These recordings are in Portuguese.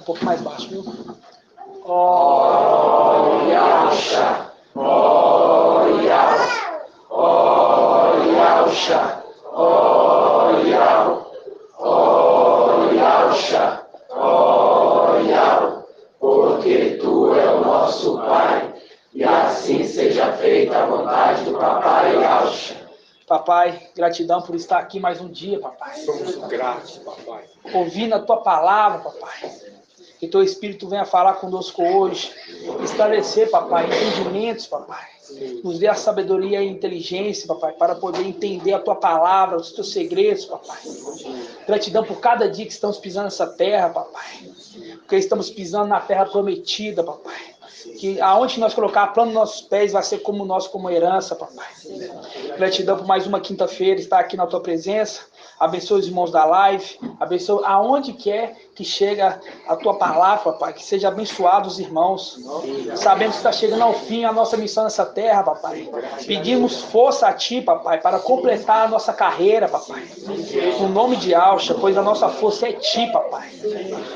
Um pouco mais baixo, viu? Ó Yahusha, ó Yahusha, ó Yahusha, ó Yahusha, ó Yahusha, ó Yahusha, porque Tu é o nosso Pai, e assim seja feita a vontade do Papai Yahusha. Papai, gratidão por estar aqui mais um dia, papai. Somos gratos, papai. Ouvindo a tua palavra, papai. Que teu Espírito venha falar conosco hoje. Esclarecer, papai, entendimentos, papai. Nos dê a sabedoria e a inteligência, papai, para poder entender a tua palavra, os teus segredos, papai. Gratidão por cada dia que estamos pisando nessa terra, papai. Porque estamos pisando na terra prometida, papai. Que aonde nós colocar a planta dos nossos pés vai ser como nós, como herança, papai. Gratidão por mais uma quinta-feira estar aqui na tua presença. Abençoe os irmãos da live. Abençoe aonde quer que chega a tua palavra, papai. Que seja abençoado os irmãos. Sabemos que está chegando ao fim a nossa missão nessa terra, papai. Pedimos força a ti, papai, para completar a nossa carreira, papai. No nome de Yahusha, pois a nossa força é ti, papai.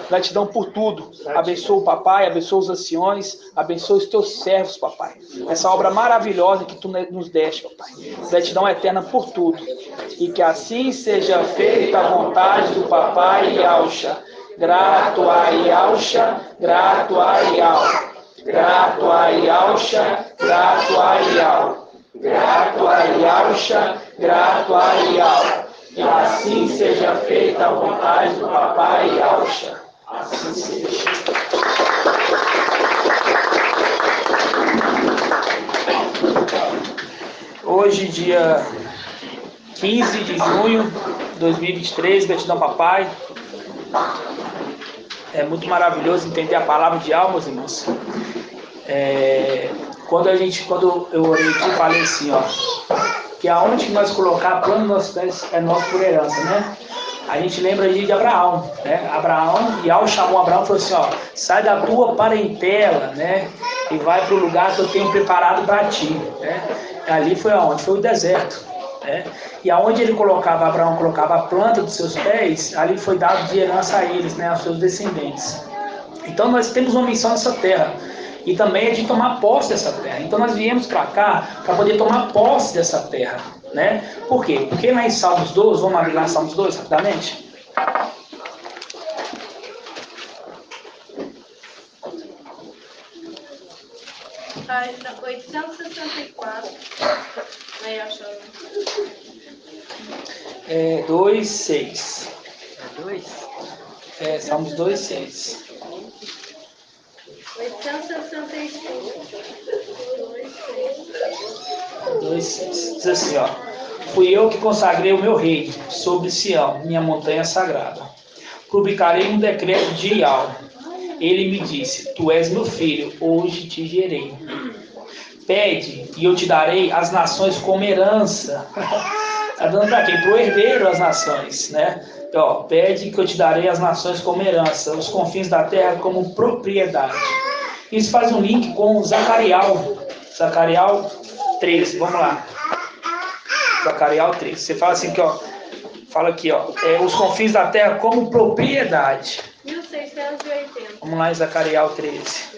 Gratidão por tudo. Abençoa o papai, abençoa os anciões, abençoa os teus servos, papai. Essa obra maravilhosa que tu nos deste, papai. Gratidão eterna por tudo. E que assim seja feita a vontade do papai Yahusha. Grato a Yahusha, grato a Yahusha. Grato a Yahusha, grato a Yahusha. Grato a Yahusha, grato a Yahusha. E assim seja feita a vontade do papai Yahusha. Assim seja. Hoje, dia 15 de junho de 2023, gratidão, papai. É muito maravilhoso entender a palavra de alma, meus irmãos. Quando eu orei aqui, falei assim, ó, que aonde nós colocar a planta dos nossos pés é nosso por herança, né? A gente lembra de Abraão, né? Abraão, Yahweh chamou Abraão e falou assim, ó, sai da tua parentela, né? E vai para o lugar que eu tenho preparado para ti, né? Ali foi aonde? Foi o deserto, né? E aonde ele colocava, Abraão colocava a planta dos seus pés, ali foi dado de herança a eles, né? Aos seus descendentes. Então nós temos uma missão nessa terra. E também é de tomar posse dessa terra. Então nós viemos para cá para poder tomar posse dessa terra, né? Por quê? Porque lá em Salmos 12, vamos abrir lá em Salmos 12 rapidamente? Página 864. Aí achou. 2:6. Salmos 2:6. 865. 2:6. Diz assim, ó. Fui eu que consagrei o meu rei sobre Sião, minha montanha sagrada. Publicarei um decreto de Yahweh. Ele me disse, tu és meu filho, hoje te gerei. Pede e eu te darei as nações como herança. Está dando para quem? Para o herdeiro as nações, né? Ó, pede que eu te darei as nações como herança, os confins da terra como propriedade. Isso faz um link com Zacariel 13, vamos lá. Zacariel 13. Você fala assim que, ó, fala aqui, ó, os confins da terra como propriedade. 1680. Vamos lá em Zacariel 13.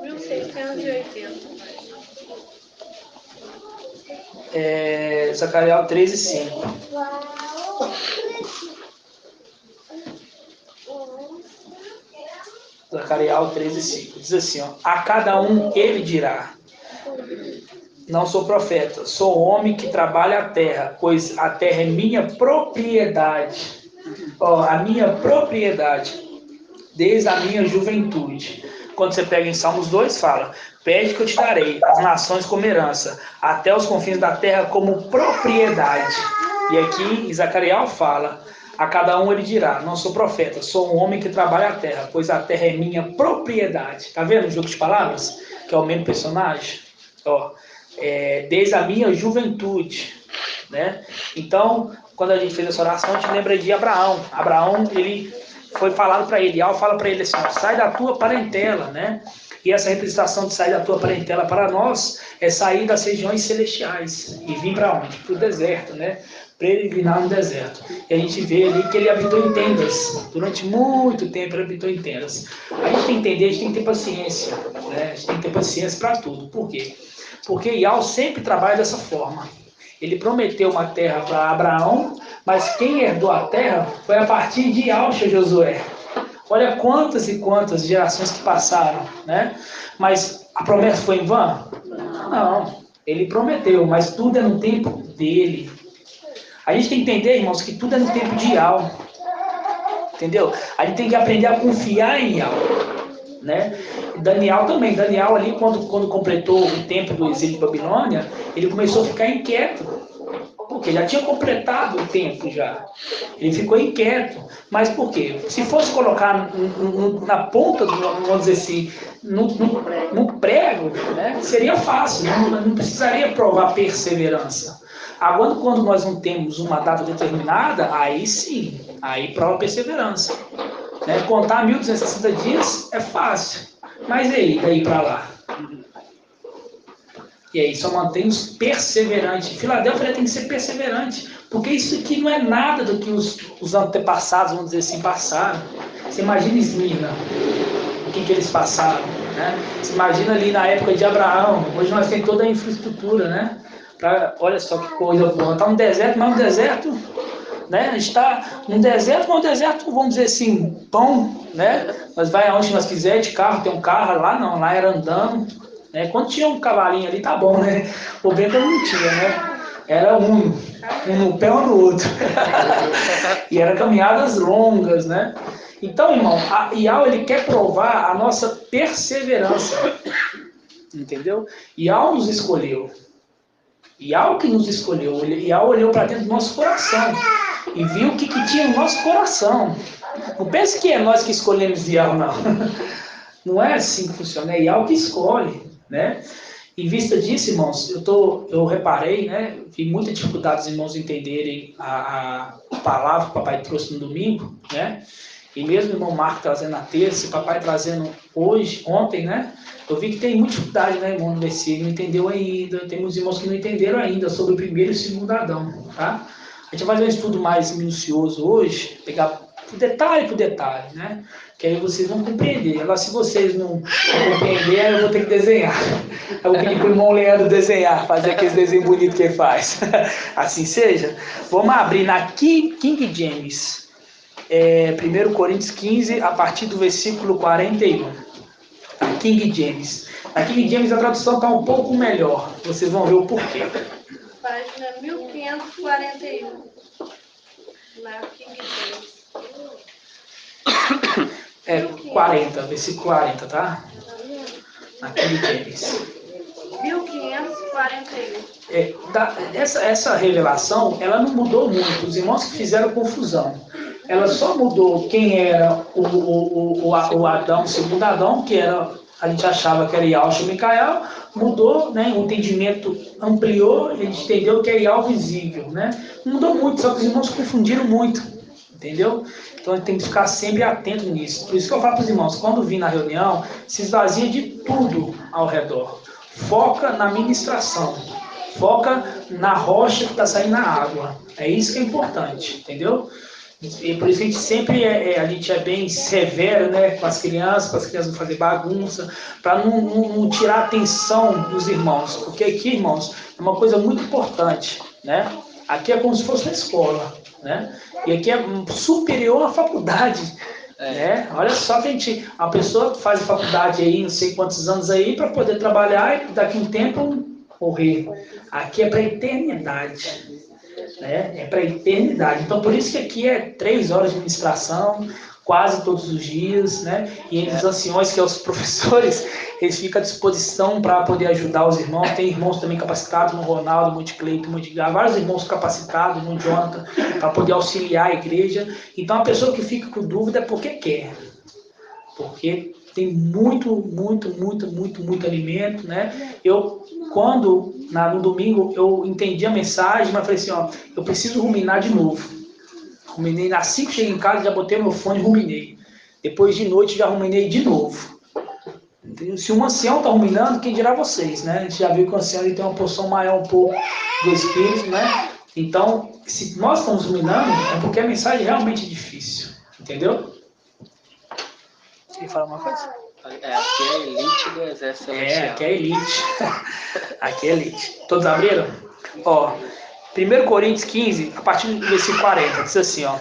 1680. Zacariel 13:5. Zacariel 13:5. Diz assim, ó, a cada um ele dirá, não sou profeta, sou homem que trabalha a terra, pois a terra é minha propriedade. Ó, a minha propriedade, desde a minha juventude. Quando você pega em Salmos 2, fala, pede que eu te darei as nações como herança, até os confins da terra como propriedade. E aqui em Zacariel fala, a cada um ele dirá, não sou profeta, sou um homem que trabalha a terra, pois a terra é minha propriedade. Tá vendo o jogo de palavras? Que é o mesmo personagem? Ó, desde a minha juventude, né? Então, quando a gente fez essa oração, a gente lembra de Abraão. Abraão, ele foi falado para ele, Yahweh fala para ele assim, ó, sai da tua parentela, né? E essa representação de sair da tua parentela para nós é sair das regiões celestiais e vir para onde? Para o deserto, né? para ele vir lá no deserto. E a gente vê ali que ele habitou em tendas. Durante muito tempo ele habitou em tendas. A gente tem que entender, a gente tem que ter paciência. Né? A gente tem que ter paciência para tudo. Por quê? Porque Yahweh sempre trabalha dessa forma. Ele prometeu uma terra para Abraão, mas quem herdou a terra foi a partir de Yahweh, Josué. Olha quantas e quantas gerações que passaram, né? Mas a promessa foi em vão? Não. Ele prometeu, mas tudo é no tempo dele. A gente tem que entender, irmãos, que tudo é no tempo de Yahweh. Entendeu? A gente tem que aprender a confiar em Yahweh, né? Daniel também. Daniel ali, quando completou o tempo do exílio de Babilônia, ele começou a ficar inquieto. Porque já tinha completado o tempo já. Ele ficou inquieto. Mas por quê? Se fosse colocar na ponta, vamos dizer assim, no prego, né, seria fácil. Não precisaria provar perseverança. Agora, quando nós não temos uma data determinada, aí sim, aí prova perseverança. Né? Contar 1260 dias é fácil. Mas e aí, daí para lá? E aí, só mantém-nos perseverantes. Filadélfia tem que ser perseverante, porque isso aqui não é nada do que os antepassados, vamos dizer assim, passaram. Você imagina Esmirna, o que eles passaram, né? Você imagina ali na época de Abraão, hoje nós temos toda a infraestrutura, né? Olha só que coisa boa, está no deserto, mas no deserto, né? A gente está no deserto, mas no deserto, vamos dizer assim, pão, né? Nós vai aonde nós quiser, de carro, tem um carro, lá não, lá era andando. Né? Quando tinha um cavalinho ali, tá bom, né? O problema não tinha, né? Era um no pé ou no outro. E eram caminhadas longas, né? Então, irmão, Yahweh, ele quer provar a nossa perseverança. Entendeu? Yahweh nos escolheu. Yahweh que nos escolheu. Yahweh olhou para dentro do nosso coração e viu o que tinha no nosso coração. Não pense que é nós que escolhemos Yahweh, não. Não é assim que funciona, é Yahweh que escolhe. Né? Em vista disso, irmãos, eu reparei, né? Vi muita dificuldade dos irmãos entenderem a palavra que o papai trouxe no domingo, né? E mesmo o irmão Marco trazendo na terça, o papai trazendo ontem, né? Eu vi que tem muita dificuldade, né, irmão, no versículo, não entendeu ainda. Tem muitos irmãos que não entenderam ainda sobre o primeiro e o segundo Adão, tá? A gente vai fazer um estudo mais minucioso hoje, pegar por detalhe, né? Que aí vocês vão compreender. Agora, se vocês não compreenderem, eu vou ter que desenhar. Eu vou pedir para o irmão Leandro desenhar, fazer aqueles desenhos bonitos que ele faz. Assim seja. Vamos abrir na King James. 1 Coríntios 15, a partir do versículo 41. A King James. Na King James a tradução está um pouco melhor. Vocês vão ver o porquê. Página 1541. Na King James. 40, versículo 40, tá? Na King James. 1541. Essa revelação, ela não mudou muito. Os irmãos que fizeram confusão. Ela só mudou quem era o Adão, o segundo Adão, que era, a gente achava que era Yahweh e Micael, mudou, né? O entendimento ampliou, a gente entendeu que é Yahweh visível, né? Não mudou muito, só que os irmãos confundiram muito, entendeu? Então a gente tem que ficar sempre atento nisso. Por isso que eu falo para os irmãos, quando vir na reunião, se esvazia de tudo ao redor. Foca na ministração. Foca na rocha que está saindo na água. É isso que é importante, entendeu? E por isso que a gente sempre a gente é bem severo, né, com as crianças não fazer bagunça, para não tirar a atenção dos irmãos. Porque aqui, irmãos, é uma coisa muito importante, né? Aqui é como se fosse uma escola, né? E aqui é superior à faculdade. Né? Olha só que a pessoa faz faculdade aí, não sei quantos anos aí, para poder trabalhar e daqui a um tempo morrer. Aqui é para a eternidade. Né? É para a eternidade. Então, por isso que aqui é 3 horas de ministração, quase todos os dias, né? E os anciões, que são os professores, eles ficam à disposição para poder ajudar os irmãos. Tem irmãos também capacitados, no Ronaldo, no Monte Cleito, no Monte Gá, vários irmãos capacitados, no Jonathan, para poder auxiliar a igreja. Então, a pessoa que fica com dúvida é porque quer. Porque tem muito alimento, né? No domingo, eu entendi a mensagem, mas falei assim, ó, eu preciso ruminar de novo. Ruminei, assim que cheguei em casa, já botei meu fone e ruminei. Depois de noite, já ruminei de novo. Entendeu? Se um ancião está ruminando, quem dirá vocês, né? A gente já viu que o ancião ele tem uma porção maior um pouco do Espírito, né? Então, se nós estamos dominando, é porque a mensagem realmente é difícil. Entendeu? Quer falar uma coisa? Aqui é a elite do exército celestial. Aqui é a elite. Aqui é a elite. Todos abriram? Ó, 1 Coríntios 15, a partir do versículo 40, diz assim, ó.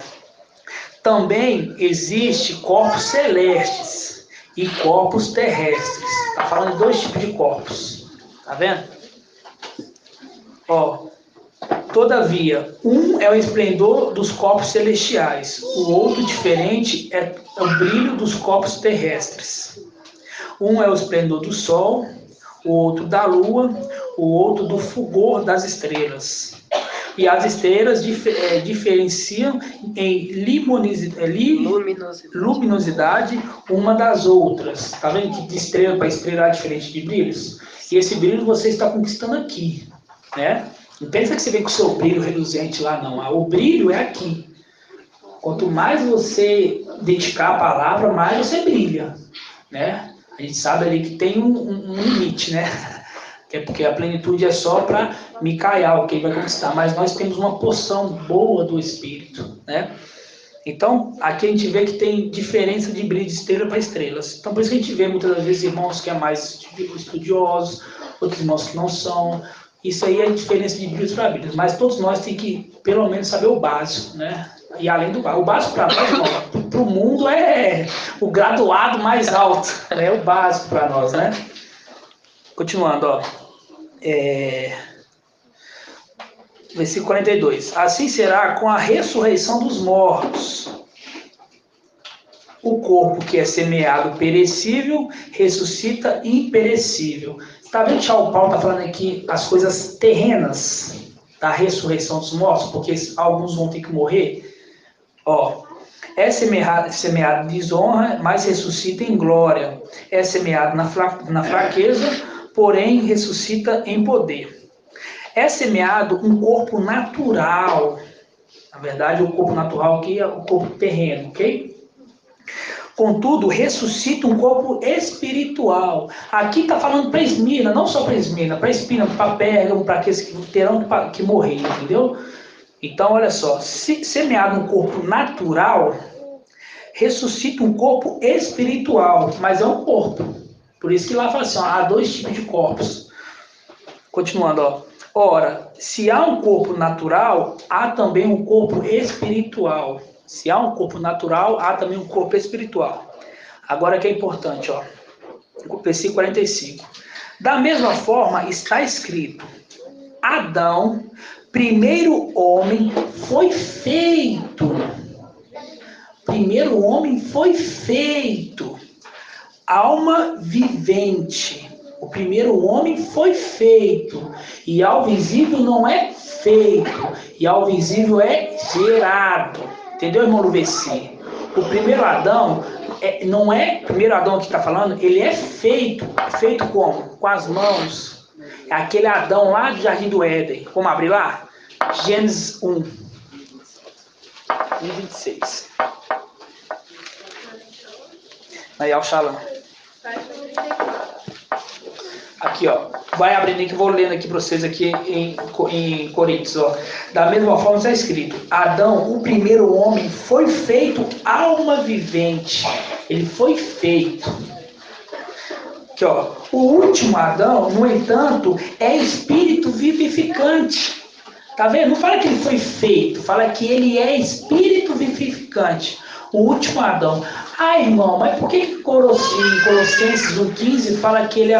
Também existe corpos celestes e corpos terrestres. Está falando de 2 tipos de corpos. Tá vendo? Ó, todavia, um é o esplendor dos corpos celestiais, o outro diferente é o brilho dos corpos terrestres. Um é o esplendor do sol, o outro da lua, o outro do fulgor das estrelas. E as estrelas diferenciam em luminosidade uma das outras. Tá vendo que de estrela para estrela há diferente de brilhos? E esse brilho você está conquistando aqui, né? Não pensa que você vem com o seu brilho reluzente lá, não. O brilho é aqui. Quanto mais você dedicar a palavra, mais você brilha, né? A gente sabe ali que tem um limite, né? Que é porque a plenitude é só para Micael, que ele vai conquistar. Mas nós temos uma porção boa do Espírito, né? Então, aqui a gente vê que tem diferença de brilho de estrela para estrelas. Então, por isso que a gente vê muitas das vezes irmãos que é mais estudiosos, outros irmãos que não são. Isso aí é a diferença de brilhos para brilhos. Mas todos nós temos que, pelo menos, saber o básico, né? E além do básico. O básico para nós, para o mundo, é o graduado mais alto. É o básico para nós, né? Continuando, ó. Versículo 42. Assim será com a ressurreição dos mortos. O corpo que é semeado perecível ressuscita imperecível. Está vendo que o Paulo está falando aqui as coisas terrenas da ressurreição dos mortos? Porque alguns vão ter que morrer. Ó, é semeado desonra, mas ressuscita em glória. É semeado na fraqueza, porém ressuscita em poder. É semeado um corpo natural. Na verdade, o corpo natural aqui é o corpo terreno, ok? Contudo, ressuscita um corpo espiritual. Aqui está falando para Esmirna, não só para Esmirna, para Espina, para Pérgamo, para aqueles que terão que morrer, entendeu? Então, olha só, semeado um corpo natural, ressuscita um corpo espiritual, mas é um corpo. Por isso que lá fala assim, ó, há 2 tipos de corpos. Continuando, ó. Ora, se há um corpo natural, há também um corpo espiritual. Se há um corpo natural, há também um corpo espiritual. Agora que é importante, ó. Versículo 45. Da mesma forma está escrito: Adão, primeiro homem, foi feito. Primeiro homem foi feito. Alma vivente. O primeiro homem foi feito. E ao visível não é feito. E ao visível é gerado. Entendeu, irmão Luveci? O primeiro Adão, não é o primeiro Adão que está falando, ele é feito. Feito como? Com as mãos. É aquele Adão lá do Jardim do Éden. Vamos abrir lá? Gênesis 1. 26. Aí, Al-Shalom. Aqui, ó. Vai abrindo aqui, vou lendo aqui para vocês aqui em Coríntios, ó. Da mesma forma está escrito: Adão, o primeiro homem, foi feito alma vivente. Ele foi feito. Aqui, ó. O último Adão, no entanto, é espírito vivificante. Tá vendo? Não fala que ele foi feito, fala que ele é espírito vivificante. O último Adão. Ah, irmão, mas por que Colossenses 1,15 fala que ele é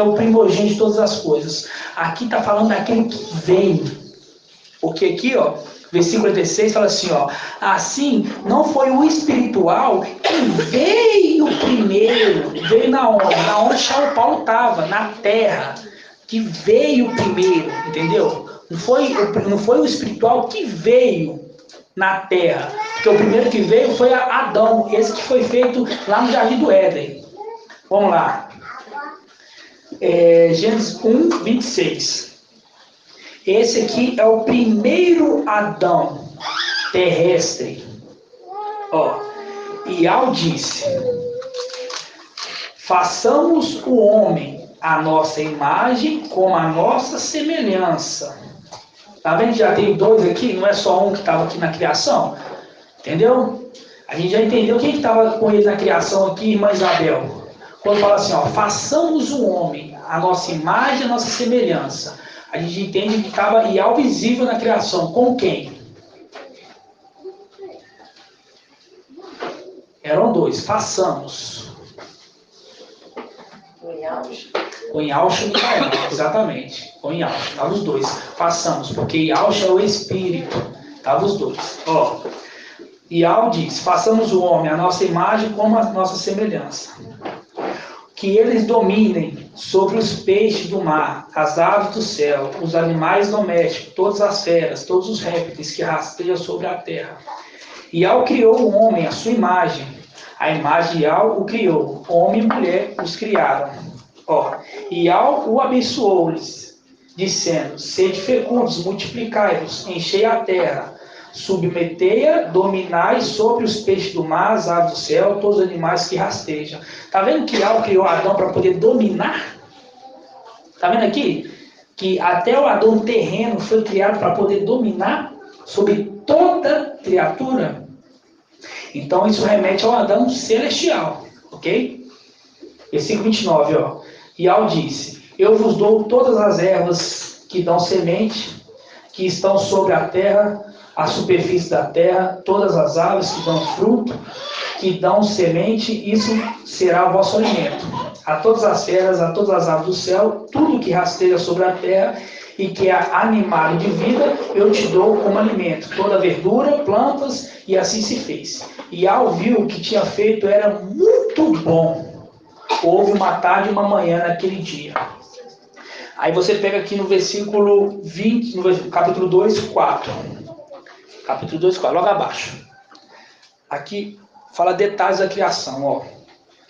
o primogênito de todas as coisas? Aqui está falando daquele que vem. Porque aqui, ó, versículo 46 fala assim, ó. Assim, não foi o espiritual que veio primeiro. Veio na onde? Na onde São Paulo estava, na terra. Que veio primeiro, entendeu? Não foi o espiritual que veio na terra. Porque o primeiro que veio foi Adão, esse que foi feito lá no Jardim do Éden. Vamos lá. Gênesis 1, 26. Esse aqui é o primeiro Adão terrestre. Ó, e Al disse: façamos o homem à nossa imagem, como a nossa semelhança. Tá vendo que já tem dois aqui? Não é só um que estava aqui na criação? Entendeu? A gente já entendeu quem que estava com ele na criação aqui, irmã Isabel. Quando fala assim, ó, façamos o homem, a nossa imagem, a nossa semelhança. A gente entende que estava Ial visível na criação. Com quem? Eram dois. Façamos. Com Yaush e Micael, exatamente. Com Yaush, estavam os dois. Façamos, porque Yaush é o Espírito. Estavam os dois. Ó, Ial diz, façamos o homem, a nossa imagem como a nossa semelhança. Que eles dominem sobre os peixes do mar, as aves do céu, os animais domésticos, todas as feras, todos os répteis que rastejam sobre a terra. Ial criou o homem, a sua imagem. A imagem de Ial o criou. Homem e mulher os criaram. Ó, Ial o abençoou-lhes, dizendo, sede fecundos, multiplicai-vos, enchei a terra, submetei-a, dominai sobre os peixes do mar, as aves do céu, todos os animais que rastejam. Tá vendo que Ial criou Adão para poder dominar? Tá vendo aqui? Que até o Adão terreno foi criado para poder dominar sobre toda criatura. Então isso remete ao Adão celestial, ok? Versículo 29, ó. Ial disse, eu vos dou todas as ervas que dão semente, que estão sobre a terra, a superfície da terra, todas as aves que dão fruto, que dão semente, isso será o vosso alimento. A todas as feras, a todas as aves do céu, tudo que rasteja sobre a terra e que é animado de vida, eu te dou como alimento. Toda verdura, plantas, e assim se fez. E Ial viu que tinha feito era muito bom. Houve uma tarde e uma manhã naquele dia. Aí você pega aqui no versículo 20, no capítulo 2, 4. Capítulo 2, 4, logo abaixo. Aqui fala detalhes da criação, ó.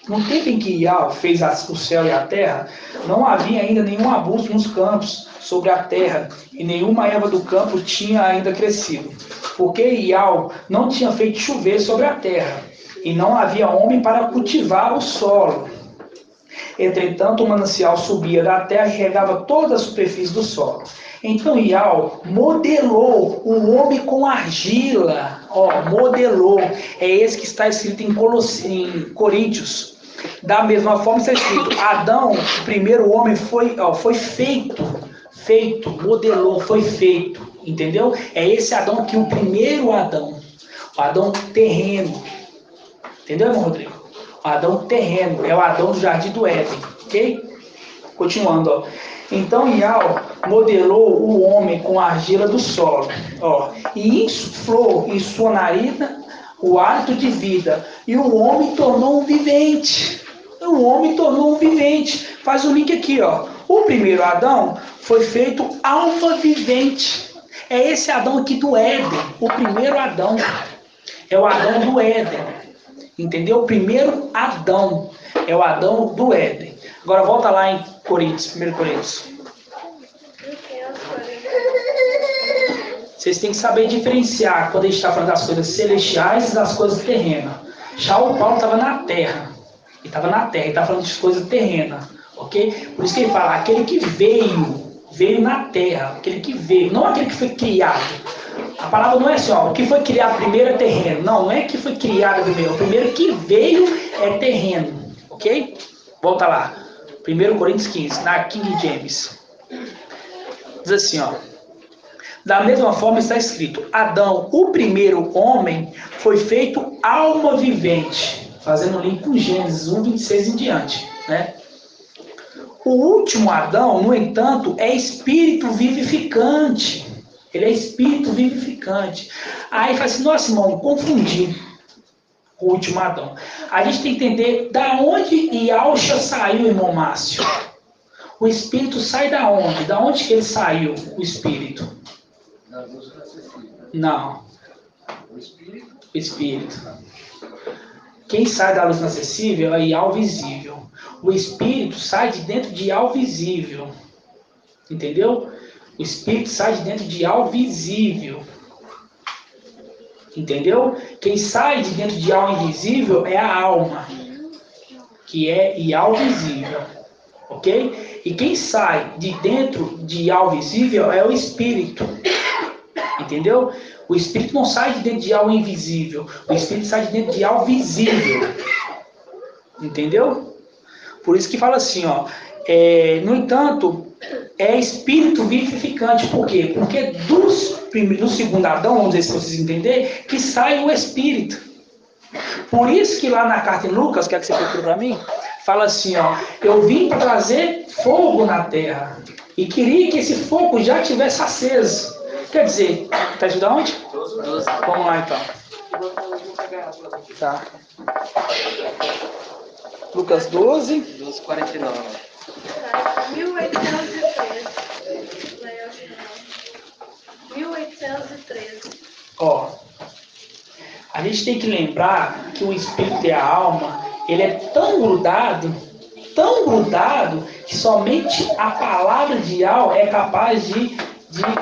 No tempo em que Ial fez o céu e a terra, não havia ainda nenhum arbusto nos campos sobre a terra, e nenhuma erva do campo tinha ainda crescido, porque Ial não tinha feito chover sobre a terra, e não havia homem para cultivar o solo. Entretanto, o manancial subia da terra e regava toda a superfície do solo. Então Ial modelou o homem com argila. Ó, modelou. É esse que está escrito em Coríntios. Da mesma forma está escrito, Adão, o primeiro homem, foi feito, modelou, foi feito. Entendeu? É esse Adão aqui, o primeiro Adão. O Adão terreno. Entendeu, irmão Rodrigo? O Adão terreno, é o Adão do Jardim do Éden, ok? Continuando, ó. Então Ial modelou o homem com a argila do solo, ó, e insuflou em sua narina o hálito de vida, e o homem tornou um vivente. O homem tornou um vivente. Faz o link aqui, ó. O primeiro Adão foi feito alma vivente. É esse Adão aqui do Éden, o primeiro Adão. É o Adão do Éden. Entendeu? O primeiro Adão é o Adão do Éden. Agora volta lá em Coríntios, 1 Coríntios. Vocês têm que saber diferenciar quando a gente está falando das coisas celestiais e das coisas terrenas. Já o Paulo estava na terra. Ele estava na terra, ele está falando de coisas terrenas. Ok? Por isso que ele fala, aquele que veio na terra. Aquele que veio, não aquele que foi criado. A palavra não é assim, ó, o que foi criado primeiro é terreno. Não, não é que foi criado primeiro. O primeiro que veio é terreno. Ok? Volta lá. 1 Coríntios 15, na King James. Diz assim, ó. Da mesma forma está escrito, Adão, o primeiro homem, foi feito alma vivente. Fazendo link com Gênesis 1, 26 em diante. Né? O último Adão, no entanto, é espírito vivificante. Ele é espírito vivificante. Aí fala assim, nossa, irmão, confundi o último Adão. A gente tem que entender da onde Ialcha saiu, irmão Márcio. O espírito sai da onde? Da onde que ele saiu, o espírito? Da luz acessível. Não. O espírito? O espírito. Quem sai da luz inacessível é Ial visível. O espírito sai de dentro de Ial visível. Entendeu? O espírito sai de dentro de Ial visível. Entendeu? Quem sai de dentro de Ial invisível é a alma, que é Ial visível. Ok? E quem sai de dentro de Ial visível é o espírito. Entendeu? O espírito não sai de dentro de algo invisível. O espírito sai de dentro de algo visível. Entendeu? Por isso que fala assim, ó. No entanto, é espírito vivificante. Por quê? Porque do segundo Adão, vamos dizer, se vocês entenderem, que sai o espírito. Por isso que lá na carta em Lucas, quer que você procure para mim, fala assim, ó. Eu vim trazer fogo na terra. E queria que esse fogo já tivesse aceso. Quer dizer, tá estudando onde? 12. Vamos lá então. Tá. Lucas 12. 12:49. 1813. Ó. A gente tem que lembrar que o espírito e a alma, ele é tão grudado, que somente a palavra de Al é capaz de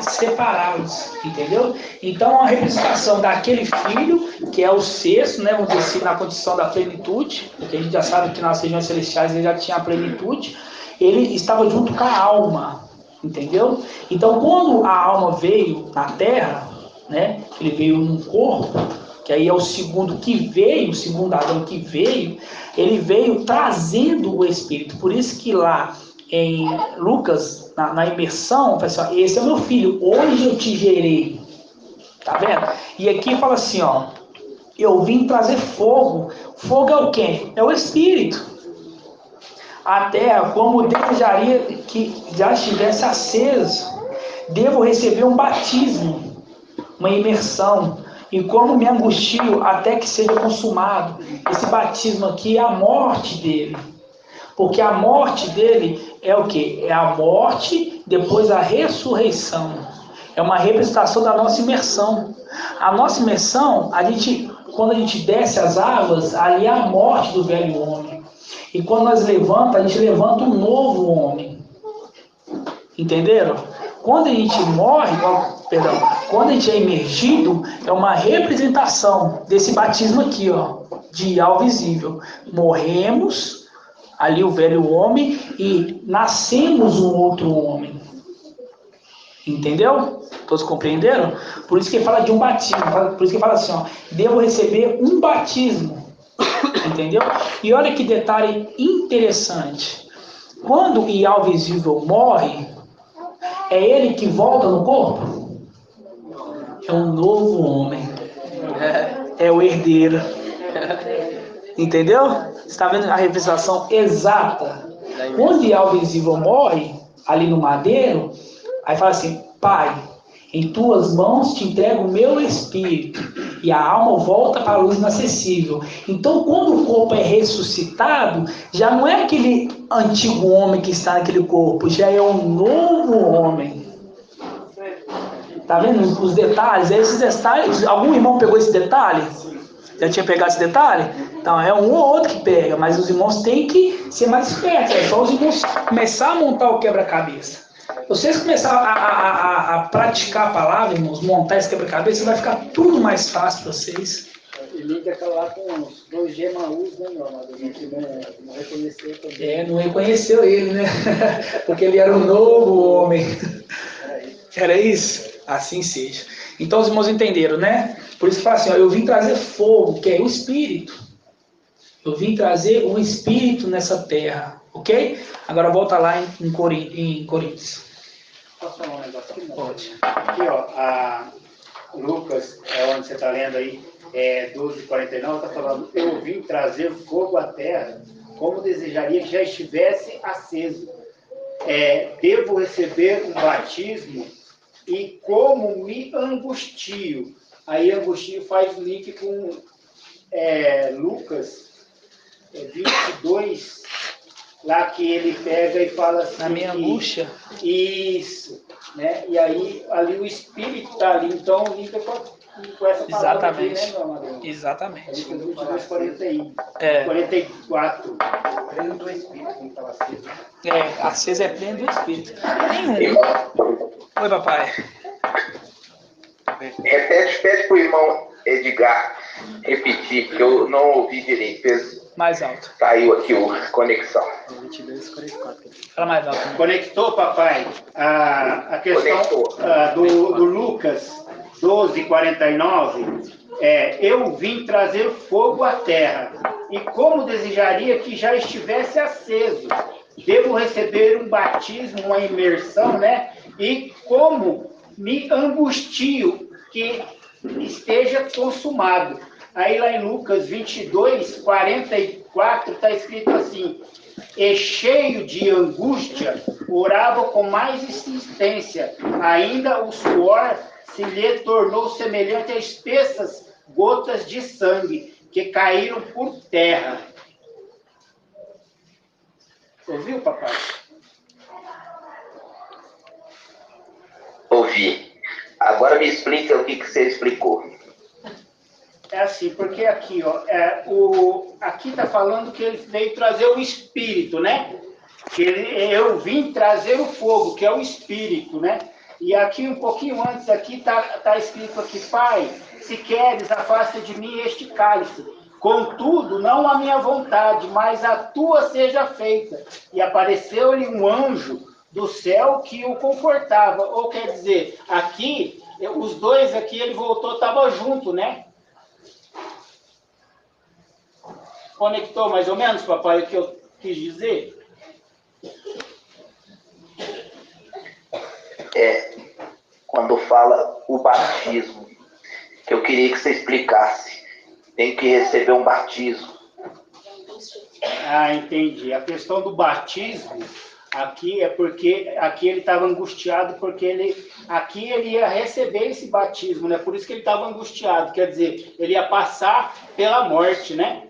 separá-los, entendeu? Então, a representação daquele filho, que é o sexto, né, vamos dizer assim, na condição da plenitude, porque a gente já sabe que nas regiões celestiais ele já tinha a plenitude, ele estava junto com a alma, entendeu? Então, quando a alma veio na terra, né, ele veio num corpo, que aí é o segundo que veio, o segundo Adão que veio, ele veio trazendo o Espírito. Por isso que lá em Lucas, na imersão, pessoal, esse é o meu filho, hoje eu te gerei. Tá vendo? E aqui fala assim, ó, eu vim trazer fogo. Fogo é o quê? É o Espírito. A terra, como desejaria que já estivesse aceso, devo receber um batismo, uma imersão. E como me angustio até que seja consumado. Esse batismo aqui é a morte dele. Porque a morte dele é o quê? É a morte, depois a ressurreição. É uma representação da nossa imersão. A nossa imersão, quando a gente desce as águas, ali é a morte do velho homem. E quando nós levantamos, a gente levanta um novo homem. Entenderam? Quando a gente morre, quando a gente é imergido, é uma representação desse batismo aqui, ó, de algo visível. Morremos, ali o velho homem, e nascemos um outro homem. Entendeu? Todos compreenderam? Por isso que ele fala de um batismo, por isso que ele fala assim, ó, devo receber um batismo. Entendeu? E olha que detalhe interessante. Quando o algo visível morre, é ele que volta no corpo? É um novo homem. É o herdeiro. Entendeu? Você está vendo a representação exata? Quando o algo visível morre, ali no madeiro, aí fala assim, Pai, em tuas mãos te entrego o meu espírito. E a alma volta para a luz inacessível. Então, quando o corpo é ressuscitado, já não é aquele antigo homem que está naquele corpo, já é um novo homem. Tá vendo os detalhes? Esses detalhes, algum irmão pegou esse detalhe? Já tinha pegado esse detalhe? Então, é um ou outro que pega, mas os irmãos têm que ser mais espertos. É só os irmãos começar a montar o quebra-cabeça. Vocês começarem a praticar a palavra, irmãos, montar esse quebra-cabeça, vai ficar tudo mais fácil para vocês. E liga aquela lá com os 2 Gemaús, né, meu amado? A gente não reconheceu também. Não reconheceu ele, né? Porque ele era um novo homem. Era isso? Assim seja. Então os irmãos entenderam, né? Por isso que fala assim, ó, eu vim trazer fogo, que é o Espírito. Eu vim trazer o Espírito nessa terra. Ok? Agora volta lá em Coríntios. Posso falar um negócio aqui? Não? Pode. Aqui, ó, Lucas, onde você está lendo aí, 12:49, está falando, eu vim trazer fogo à terra, como desejaria que já estivesse aceso. Devo receber um batismo e como me angustio. Aí angustio faz link com Lucas 22, lá que ele pega e fala assim... Na minha angústia. Isso. Né? E aí, ali o Espírito está ali, então liga com essa palavra. Exatamente. Aqui, né, meu amado? Exatamente. Lucas 22, 44. Pleno do Espírito, como estava aceso. Aceso é pleno do Espírito. Oi, papai. Pede pro irmão Edgar repetir, que eu não ouvi direito. Mais alto. Caiu aqui a conexão. 22:44. Fala mais alto. Conectou, papai, a questão do Lucas 12:49, eu vim trazer fogo à terra, e como desejaria que já estivesse aceso. Devo receber um batismo, uma imersão, né? E como me angustio que esteja consumado. Aí lá em Lucas 22:44 está escrito assim: e cheio de angústia, orava com mais insistência. Ainda o suor se lhe tornou semelhante a espessas gotas de sangue que caíram por terra. Ouviu, papai? Ouvi. Agora me explica o que você explicou. É assim, porque aqui, ó, aqui está falando que ele veio trazer o Espírito, né? Eu vim trazer o fogo, que é o Espírito, né? E aqui, um pouquinho antes, aqui tá escrito aqui: Pai, se queres, afasta de mim este cálice. Contudo, não a minha vontade, mas a tua seja feita. E apareceu-lhe um anjo do céu que o confortava. Ou quer dizer, aqui, os dois aqui, ele voltou, estava junto, né? Conectou mais ou menos, papai, o que eu quis dizer? Quando fala o batismo, que eu queria que você explicasse. Tem que receber um batismo. Ah, entendi. A questão do batismo aqui é porque aqui ele estava angustiado, porque aqui ele ia receber esse batismo, né? Por isso que ele estava angustiado. Quer dizer, ele ia passar pela morte, né?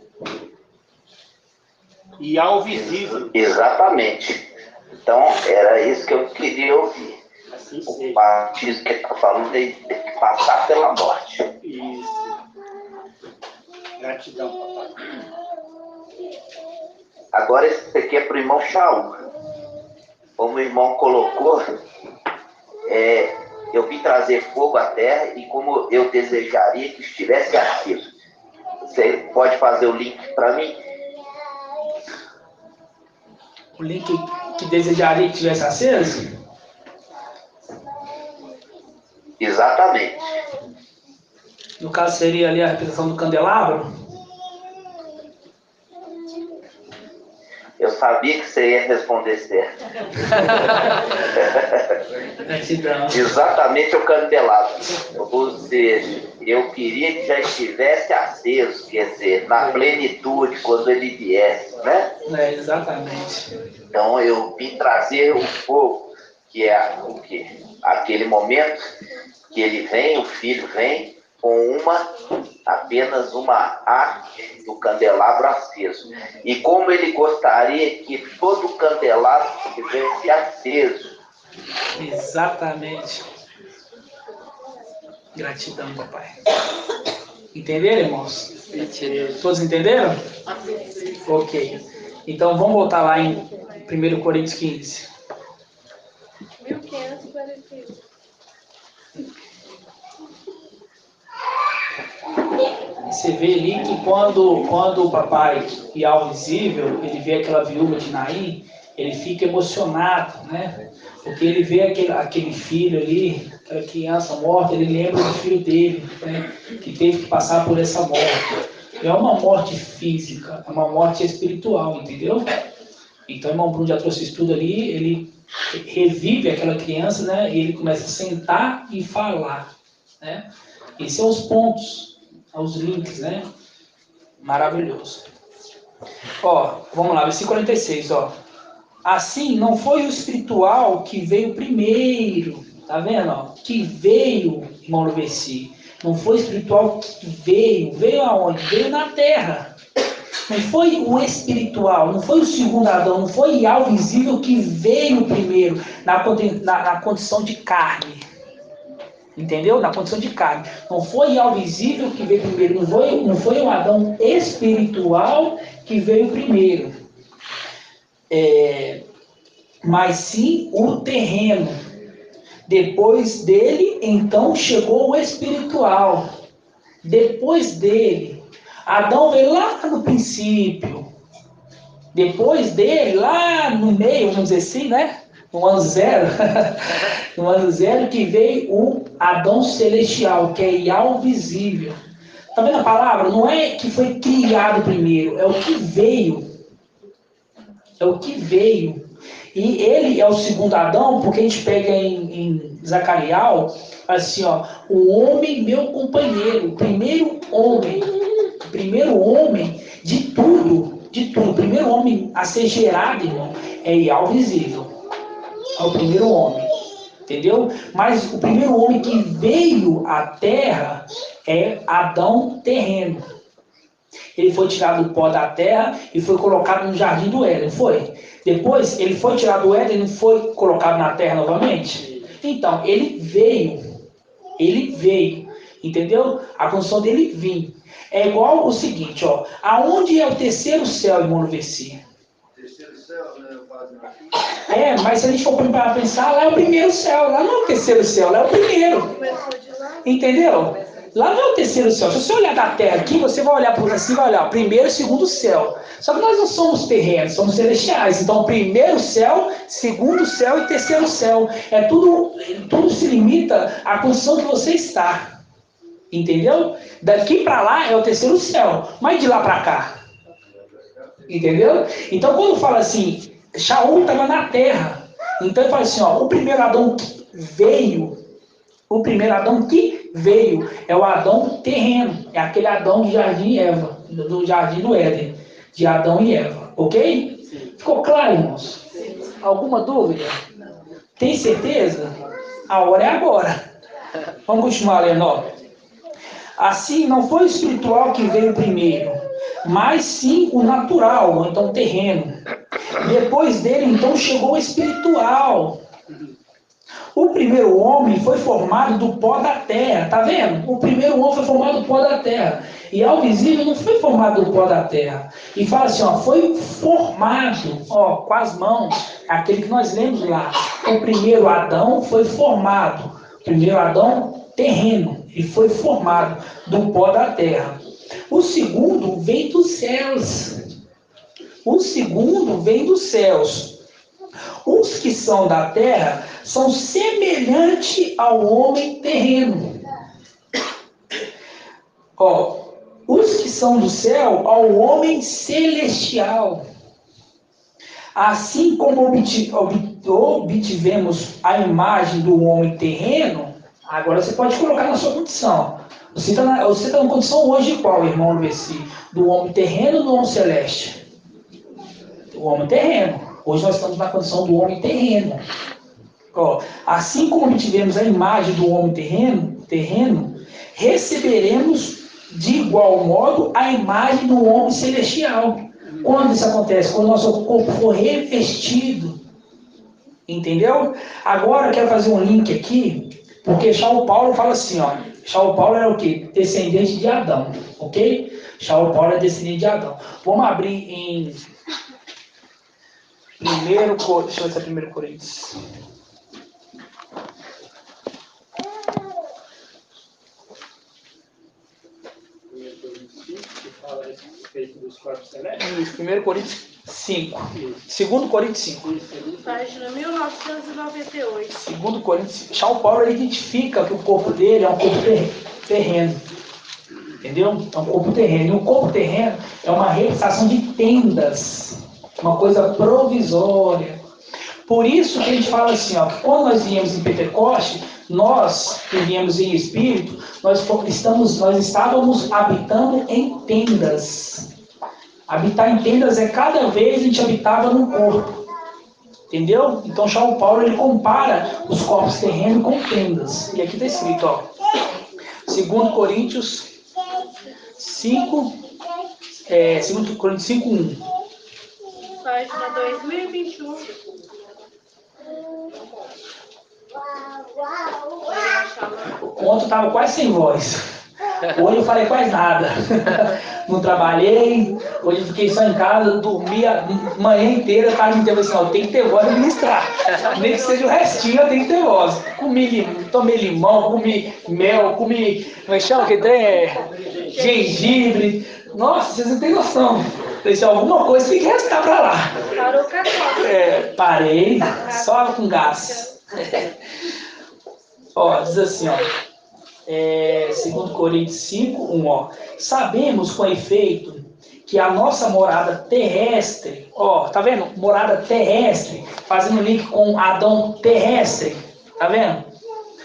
E ao visível. Exatamente. Então, era isso que eu queria ouvir. Assim O seja. batismo que ele está falando é de passar pela morte. Isso. Gratidão, papai. Agora, esse aqui é para o irmão Shaul. Como o irmão colocou, eu vim trazer fogo à terra e como eu desejaria que estivesse aceso. Você pode fazer o link para mim? O link que desejaria que estivesse aceso? Exatamente. No caso, seria ali a representação do candelabro? Eu sabia que você ia responder certo. Gratidão. Exatamente o candelabro. Ou seja, eu queria que já estivesse aceso, quer dizer, na plenitude, quando ele viesse, né? Exatamente. Então eu vim trazer o fogo, que é o quê? Aquele momento que ele vem, o filho vem, com apenas uma arte do candelabro aceso. E como ele gostaria que todo o candelabro estivesse aceso. Exatamente. Gratidão, papai. Entenderam, irmãos? Todos entenderam? Ok. Então vamos voltar lá em 1 Coríntios 15. 1541. Você vê ali que quando o papai ia ao visível, ele vê aquela viúva de Naim, ele fica emocionado, né? Porque ele vê aquele filho ali, aquela criança morta, ele lembra do filho dele, né? Que teve que passar por essa morte. É uma morte física, é uma morte espiritual, entendeu? Então o irmão Bruno já trouxe estudo ali, ele revive aquela criança, né? E ele começa a sentar e falar, né? Esses são os pontos, os links, né? Maravilhoso. Ó, vamos lá, versículo 46, ó. Assim, não foi o espiritual que veio primeiro, tá vendo, ó? Que veio, irmão Loveci. Não foi o espiritual que veio aonde? Veio na terra. Não foi o espiritual, não foi o segundo Adão, não foi algo visível que veio primeiro na condição de carne. Entendeu? Na condição de carne. Não foi algo visível que veio primeiro, não foi o Adão espiritual que veio primeiro. Mas sim o terreno. Depois dele, então, chegou o espiritual. Depois dele, Adão veio lá no princípio. Depois dele, lá no meio, vamos dizer assim, né? No ano zero, no ano zero que veio o Adão celestial, que é Ial visível. Tá vendo a palavra? Não é que foi criado primeiro, é o que veio. É o que veio. E ele é o segundo Adão, porque a gente pega em Zacarial, assim, ó, o homem meu companheiro, o primeiro homem de tudo, o primeiro homem a ser gerado, irmão, é Ial visível. É o primeiro homem, entendeu? Mas o primeiro homem que veio à terra é Adão terreno. Ele foi tirado do pó da terra e foi colocado no jardim do Éden, foi? Depois, ele foi tirado do Éden e não foi colocado na terra novamente? Então, ele veio, entendeu? A condição dele vir. É igual o seguinte, ó, aonde é o terceiro céu, irmão, no versículo? Terceiro céu, né? Mas se a gente for para pensar, lá é o primeiro céu, lá não é o terceiro céu, lá é o primeiro. Começou de lá. Entendeu? Lá não é o terceiro céu. Se você olhar da terra aqui, você vai olhar por assim, vai olhar primeiro e segundo céu. Só que nós não somos terrenos, somos celestiais. Então, primeiro céu, segundo céu e terceiro céu. Tudo se limita à condição que você está. Entendeu? Daqui para lá é o terceiro céu, mas de lá para cá. Entendeu? Então, quando fala assim, Shaul estava na terra. Então, ele fala assim, ó, o primeiro Adão que veio é o Adão terreno, é aquele Adão do jardim e Eva, do jardim do Éden, de Adão e Eva, ok? Sim. Ficou claro, irmãos? Sim. Alguma dúvida? Não. Tem certeza? A hora é agora. Vamos continuar lendo, ó. Assim, não foi o espiritual que veio primeiro, mas sim o natural, ou então o terreno. Depois dele, então, chegou o espiritual. O primeiro homem foi formado do pó da terra, tá vendo? O primeiro homem foi formado do pó da terra. E ao visível não foi formado do pó da terra. E fala assim, ó, foi formado, ó, com as mãos, aquele que nós lemos lá. O primeiro Adão foi formado. O primeiro Adão terreno. E foi formado do pó da terra. O segundo vem dos céus. Os que são da terra são semelhantes ao homem terreno. Ó, os que são do céu ao homem celestial. Assim como obtivemos a imagem do homem terreno, agora você pode colocar na sua condição. Você está na condição hoje de qual, irmão, no versículo? Do homem terreno ou do homem celeste? Do homem terreno. Hoje nós estamos na condição do homem terreno. Ó, assim como obtivemos a imagem do homem terreno, receberemos de igual modo a imagem do homem celestial. Quando isso acontece? Quando o nosso corpo for revestido. Entendeu? Agora eu quero fazer um link aqui, porque Shaul Paulo fala assim, ó. Shaul Paulo era o quê? Descendente de Adão, ok? Shaul Paulo é descendente de Adão. Vamos abrir em... Deixa eu ver se é 1 Coríntios. Que fala a respeito dos corpos celestes? Isso, 1 Coríntios 5. 2 Coríntios 5. Página 1998. 2 Coríntios. Shaul Paulo ele identifica que o corpo dele é um corpo terreno. Entendeu? É um corpo terreno. E o corpo terreno é uma realização de tendas. Uma coisa provisória. Por isso que a gente fala assim, ó, que quando nós viemos em Pentecoste, nós que viemos em espírito, nós estávamos habitando em tendas. Habitar em tendas é cada vez a gente habitava num corpo. Entendeu? Então, Shaul Paulo ele compara os corpos terrenos com tendas. E aqui está escrito, ó, 2 Coríntios 5, 2 Coríntios 5, 1. Página 2021. Ontem estava quase sem voz. Hoje eu falei quase nada. Não trabalhei, hoje eu fiquei só em casa, dormi a manhã inteira, tarde inteira, assim, ó, tem que ter voz pra ministrar. Nem que seja o restinho, eu tenho que ter voz. Tomei limão, comi mel, comi, como é que chama que tem? Gengibre. Nossa, vocês não têm noção. Se alguma coisa tem que restar pra lá. Parou o católico. Parei, só com gás. Ó, diz assim, ó. 2 Coríntios 5, 1, ó. Sabemos com efeito que a nossa morada terrestre, ó, tá vendo? Morada terrestre, fazendo link com Adão terrestre, tá vendo?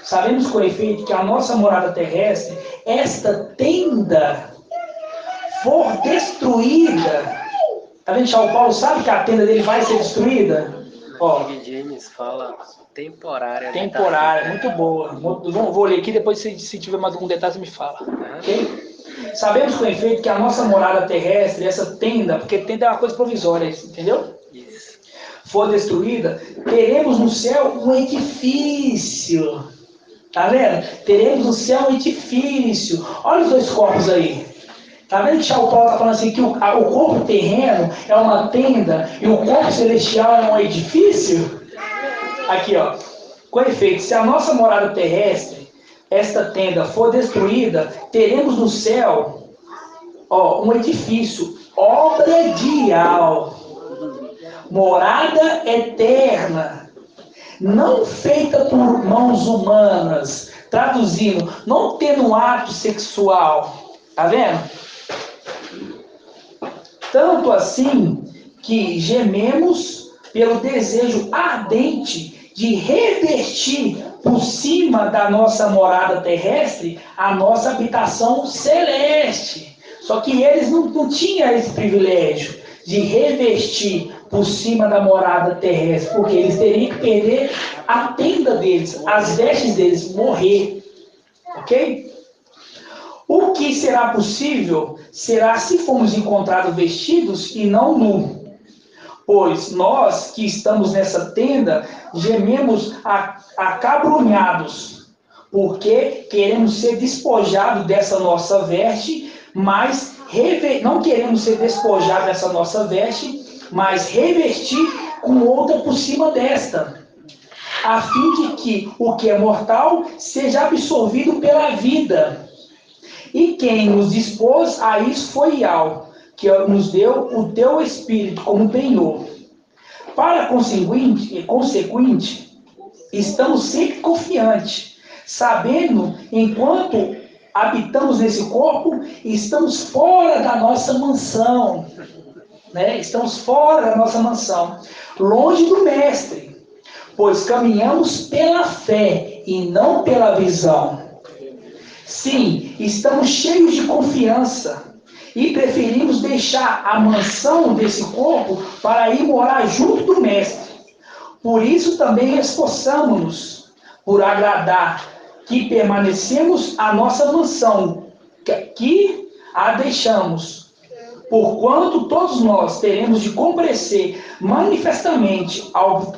Sabemos com efeito que a nossa morada terrestre, esta tenda for destruída. Tá vendo? Já o Paulo sabe que a tenda dele vai ser destruída? Ó, King James fala temporária. temporária, muito boa. Vou ler aqui, depois se tiver mais algum detalhe, você me fala. Ok? Sabemos com efeito que a nossa morada terrestre, essa tenda, porque tenda é uma coisa provisória, entendeu? Isso. For destruída, teremos no céu um edifício. Tá vendo? Teremos no céu um edifício. Olha os dois corpos aí. Tá vendo que o Paulo está falando assim que o corpo terreno é uma tenda e o corpo celestial é um edifício? Aqui, ó. Com efeito, se a nossa morada terrestre, esta tenda, for destruída, teremos no céu, ó, um edifício, obra ideal, morada eterna, não feita por mãos humanas, traduzindo, não tendo um ato sexual. Tá vendo? Tanto assim que gememos pelo desejo ardente de revestir por cima da nossa morada terrestre a nossa habitação celeste. Só que eles não tinham esse privilégio de revestir por cima da morada terrestre, porque eles teriam que perder a tenda deles, as vestes deles, morrer. Ok? O que será possível será se formos encontrados vestidos e não nu. Pois nós que estamos nessa tenda gememos acabrunhados, porque queremos ser despojados dessa nossa veste, mas não queremos ser despojados dessa nossa veste, mas revestir com outra por cima desta, a fim de que o que é mortal seja absorvido pela vida. E quem nos dispôs a isso foi Yahweh, que nos deu o teu Espírito como penhor. Para consequente, estamos sempre confiantes, sabendo, enquanto habitamos nesse corpo, estamos fora da nossa mansão. Né? Estamos fora da nossa mansão, longe do Mestre, pois caminhamos pela fé e não pela visão. Sim, estamos cheios de confiança e preferimos deixar a mansão desse corpo para ir morar junto do Mestre. Por isso também esforçamo-nos por agradar, que permanecemos a nossa mansão, que a deixamos, porquanto todos nós teremos de comparecer manifestamente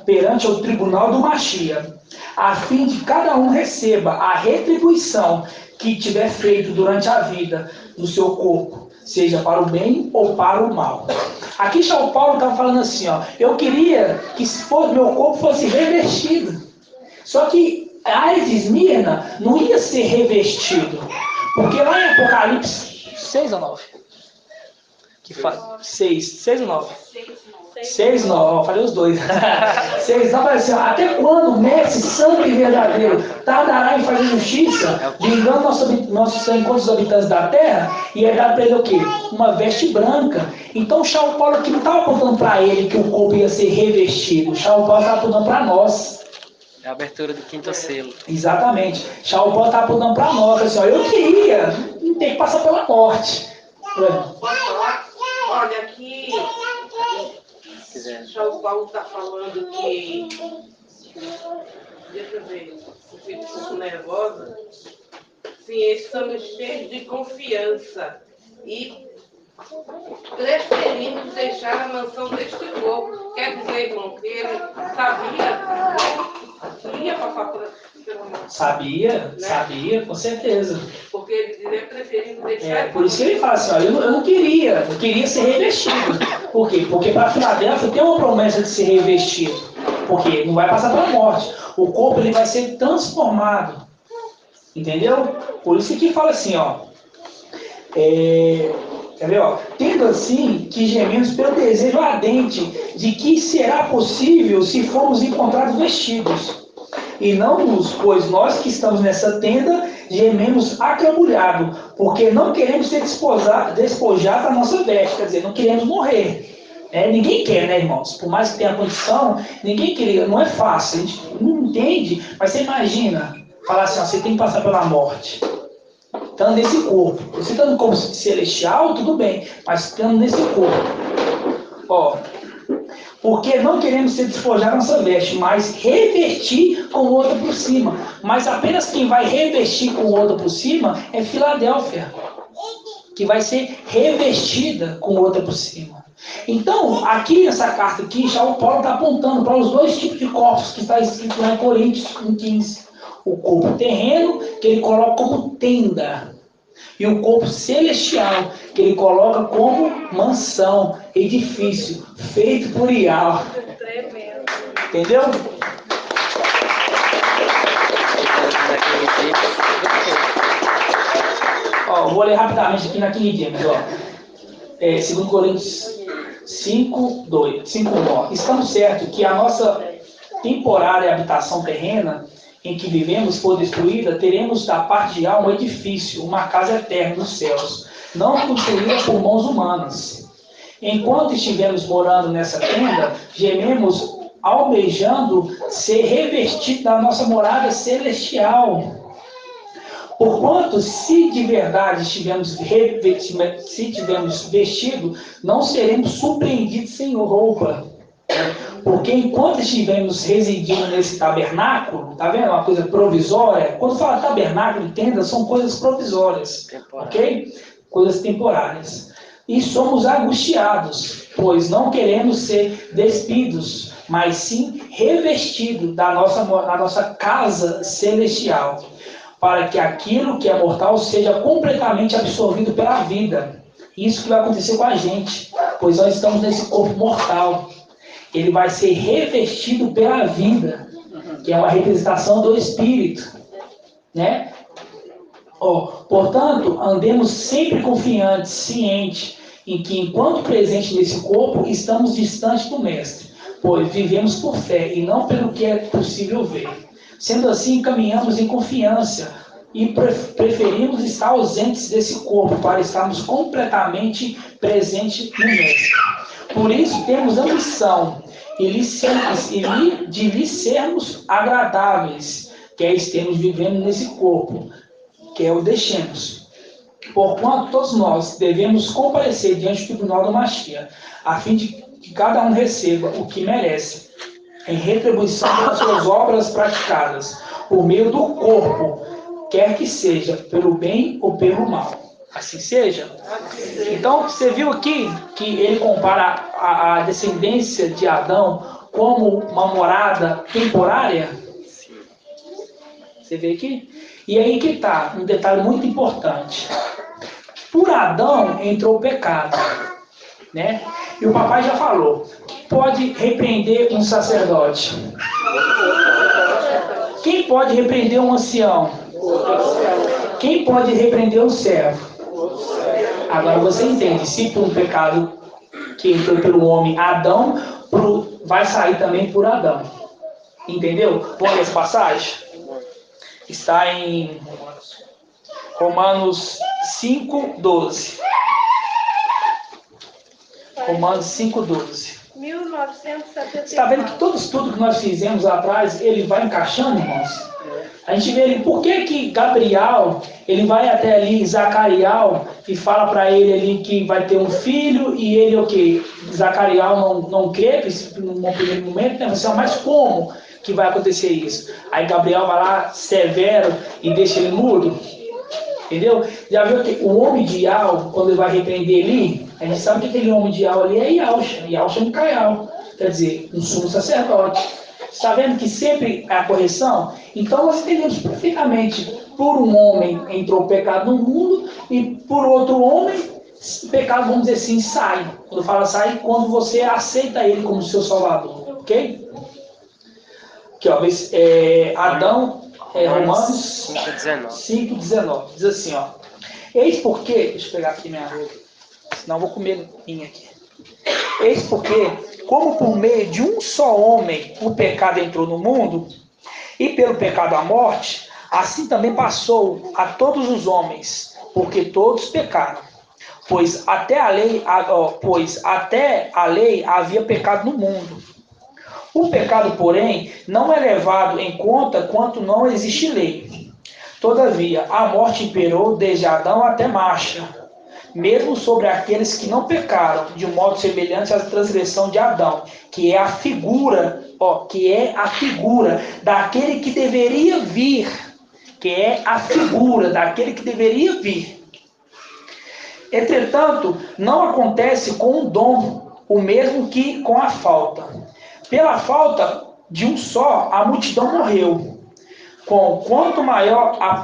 perante o tribunal do Mashiach, a fim de cada um receba a retribuição que tiver feito durante a vida do seu corpo, seja para o bem ou para o mal. Aqui já o Paulo estava falando assim, ó, eu queria que meu corpo fosse revestido. Só que a área de Esmirna não ia ser revestido. Porque lá em Apocalipse 6 ou 9? Que fala 6 ou 9? 6, 9, falei os dois. 6, 9, assim, até quando o Mestre santo e verdadeiro tardará em fazer justiça, vingando nossos sangue contra os habitantes da terra, e é dado para ele o quê? Uma veste branca. Então o São Paulo aqui não estava apontando para ele que o corpo ia ser revestido. O São Paulo estava apontando para nós. É a abertura do quinto selo. Exatamente. São Paulo estava apontando para nós. Assim, ó, eu queria ter que passar pela morte. Pode falar? Olha, aqui o Paulo está falando que. Deixa eu ver, eu fico um pouco nervosa. Sim, estamos cheios de confiança e preferimos deixar a mansão deste corpo. Quer dizer, irmão, que ele sabia que ia passar pela morte. Sabia, Né? sabia, com certeza. Porque ele diz, é preferível deixar. Por isso que ele fala assim, ó, eu não queria, eu queria ser revestido. Por quê? Porque para Filadélfia tem uma promessa de ser revestido. Porque não vai passar pela morte. O corpo ele vai ser transformado. Entendeu? Por isso que fala assim, ó. Quer ver, ó? Tendo assim que gememos pelo desejo ardente de que será possível se formos encontrados vestidos. E não nos, pois nós que estamos nessa tenda gememos acramulhado, porque não queremos ser despojados da nossa veste, quer dizer, não queremos morrer. Ninguém quer, né, irmãos? Por mais que tenha condição, ninguém queria, não é fácil, a gente não entende, mas você imagina, falar assim, ó, você tem que passar pela morte. Estando nesse corpo. Você está no corpo celestial, tudo bem, mas estando nesse corpo. Ó, porque não queremos ser despojados da nossa veste, mas revestir com outra por cima. Mas apenas quem vai revestir com outra por cima é Filadélfia, que vai ser revestida com outra por cima. Então, aqui nessa carta aqui, já o Paulo está apontando para os dois tipos de corpos que está escrito lá em Coríntios 15. O corpo terreno, que ele coloca como tenda. E o corpo celestial, que ele coloca como mansão, edifício, feito por Ial. Tremendo. Entendeu? Ó, vou ler rapidamente aqui na King James, ó. 2 Coríntios 5:1. Estamos certos que a nossa temporária habitação terrena em que vivemos for destruída, teremos da parte de alma um edifício, uma casa eterna nos céus, não construída por mãos humanas. Enquanto estivermos morando nessa tenda, gememos almejando ser revestidos da nossa morada celestial. Porquanto, se de verdade estivermos vestidos, não seremos surpreendidos sem roupa. Porque enquanto estivermos residindo nesse tabernáculo, tá vendo? Uma coisa provisória. Quando fala tabernáculo e tenda, são coisas provisórias, ok? Coisas temporárias. E somos angustiados, pois não queremos ser despidos, mas sim revestidos da nossa casa celestial, para que aquilo que é mortal seja completamente absorvido pela vida. Isso que vai acontecer com a gente, pois nós estamos nesse corpo mortal. Ele vai ser revestido pela vida, que é uma representação do Espírito, né? Portanto, andemos sempre confiantes, cientes, em que enquanto presente nesse corpo, estamos distantes do Mestre, pois vivemos por fé e não pelo que é possível ver. Sendo assim, caminhamos em confiança e preferimos estar ausentes desse corpo para estarmos completamente presentes no Mestre. Por isso, temos a missão de lhe sermos agradáveis, que é estarmos vivendo nesse corpo, que é o deixemos. Porquanto todos nós devemos comparecer diante do tribunal do Mashiach, a fim de que cada um receba o que merece, em retribuição pelas suas obras praticadas, por meio do corpo, quer que seja pelo bem ou pelo mal. Assim seja. Então, você viu aqui que ele compara a descendência de Adão como uma morada temporária? Você vê aqui? E aí que está um detalhe muito importante. Por Adão entrou o pecado, né? E o papai já falou, pode repreender um sacerdote? Quem pode repreender um ancião? Quem pode repreender um servo? Agora você entende, se por um pecado que entrou pelo homem Adão, vai sair também por Adão. Entendeu? Vamos ler essa passagem? Está em Romanos 5:12. Romanos 5:12. 1974. Você está vendo que todo estudo que nós fizemos lá atrás, ele vai encaixando, irmãos? A gente vê ali, por que Gabriel, ele vai até ali, Zacariel, e fala para ele ali que vai ter um filho, e ele o quê? Zacariel não crê, no primeiro momento, né? Mas como que vai acontecer isso? Aí Gabriel vai lá, severo, e deixa ele mudo. Entendeu? Já viu que o homem de Ial, quando ele vai repreender ali, a gente sabe que aquele homem de Ial ali é Ialcha, Ialcha é Micael, quer dizer, um sumo sacerdote. Está vendo que sempre é a correção? Então nós entendemos perfeitamente. Por um homem entrou o pecado no mundo e por outro homem o pecado, vamos dizer assim, sai. Quando fala sai, quando você aceita ele como seu salvador. Ok? Aqui, ó, Adão, Romanos 5,19. Diz assim, ó. Eis porque, deixa eu pegar aqui minha roupa, senão eu vou comer minha aqui. Eis porque, como por meio de um só homem o pecado entrou no mundo, e pelo pecado a morte, assim também passou a todos os homens, porque todos pecaram. Pois até a lei havia pecado no mundo. O pecado, porém, não é levado em conta quanto não existe lei. Todavia, a morte imperou desde Adão até Marcha, mesmo sobre aqueles que não pecaram, de um modo semelhante à transgressão de Adão, que é a figura daquele que deveria vir, Entretanto, não acontece com o dom, o mesmo que com a falta. Pela falta de um só, a multidão morreu. Quanto maior a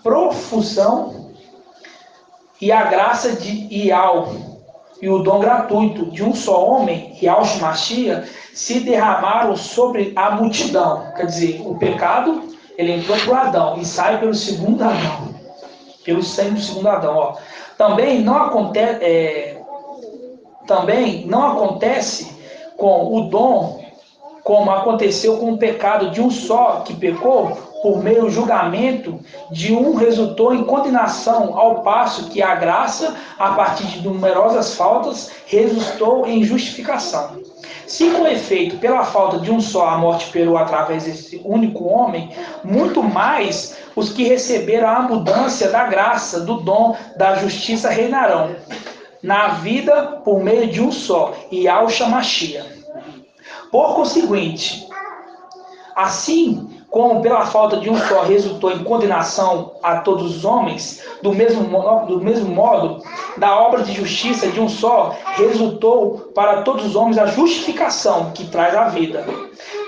profusão e a graça e o dom gratuito de um só homem, Yahshua Mashiach, se derramaram sobre a multidão. Quer dizer, o pecado, ele entrou por Adão e sai pelo segundo Adão. Pelo sangue do segundo Adão. Ó. Também não acontece com o dom, como aconteceu com o pecado de um só que pecou, por meio do julgamento de um resultou em condenação, ao passo que a graça, a partir de numerosas faltas, resultou em justificação. Se com efeito, pela falta de um só, a morte imperou através desse único homem, muito mais os que receberam a abundância da graça, do dom, da justiça reinarão na vida por meio de um só, Yahshua Mashiach. Por conseguinte, assim como pela falta de um só resultou em condenação a todos os homens, do mesmo modo, da obra de justiça de um só, resultou para todos os homens a justificação que traz a vida.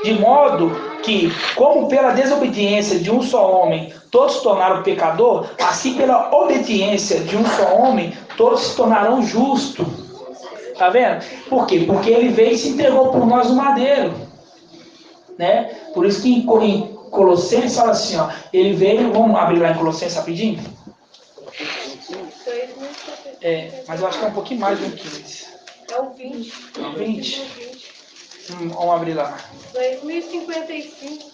De modo que, como pela desobediência de um só homem todos se tornaram pecador, assim pela obediência de um só homem todos se tornarão justos. Tá vendo? Por quê? Porque ele veio e se entregou por nós no madeiro. Né? Por isso que em Colossenses fala assim, ó, ele veio, vamos abrir lá em Colossenses rapidinho? Mas eu acho que é um pouquinho mais de um 15. É o 20. É o 20? Vamos abrir lá. 2055.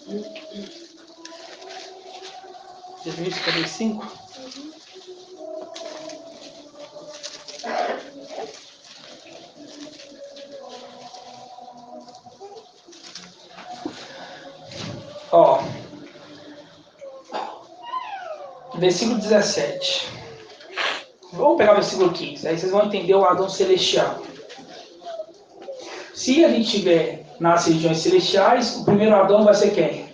2055? Ó, versículo 17. Vamos pegar o versículo 15, aí vocês vão entender o Adão celestial. Se a gente tiver nas regiões celestiais, o primeiro Adão vai ser quem?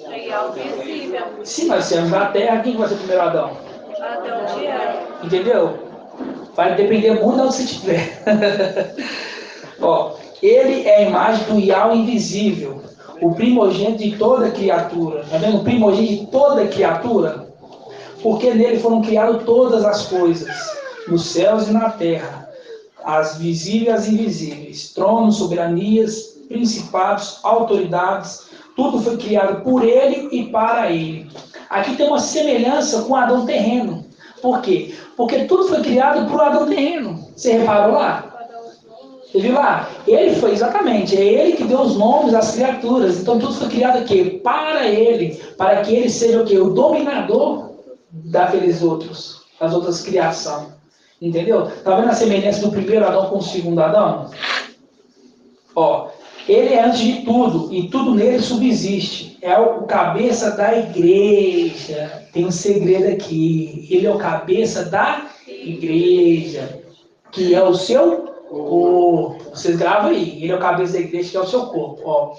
Aí é o visível. Se nós sermos na terra, quem vai ser o primeiro Adão? Adão de Eva. Entendeu? Vai depender muito de onde você estiver. Ó, ele é a imagem do Yahweh invisível, o primogênito de toda criatura. Tá vendo? O primogênito de toda criatura. Porque nele foram criadas todas as coisas, nos céus e na terra, as visíveis e as invisíveis, tronos, soberanias, principados, autoridades, tudo foi criado por ele e para ele. Aqui tem uma semelhança com Adão terreno. Por quê? Porque tudo foi criado por Adão terreno. Você reparou lá? Você viu lá? Ele foi, exatamente, é ele que deu os nomes às criaturas. Então tudo foi criado aqui para ele, para que ele seja o quê? O dominador das outras criações. Entendeu? Tá vendo a semelhança do primeiro Adão com o segundo Adão? Ó, ele é antes de tudo, e tudo nele subsiste. É o cabeça da igreja. Tem um segredo aqui. Ele é o cabeça da igreja, que é o seu corpo. Vocês gravam aí. Ele é o cabeça da igreja, que é o seu corpo. Ó,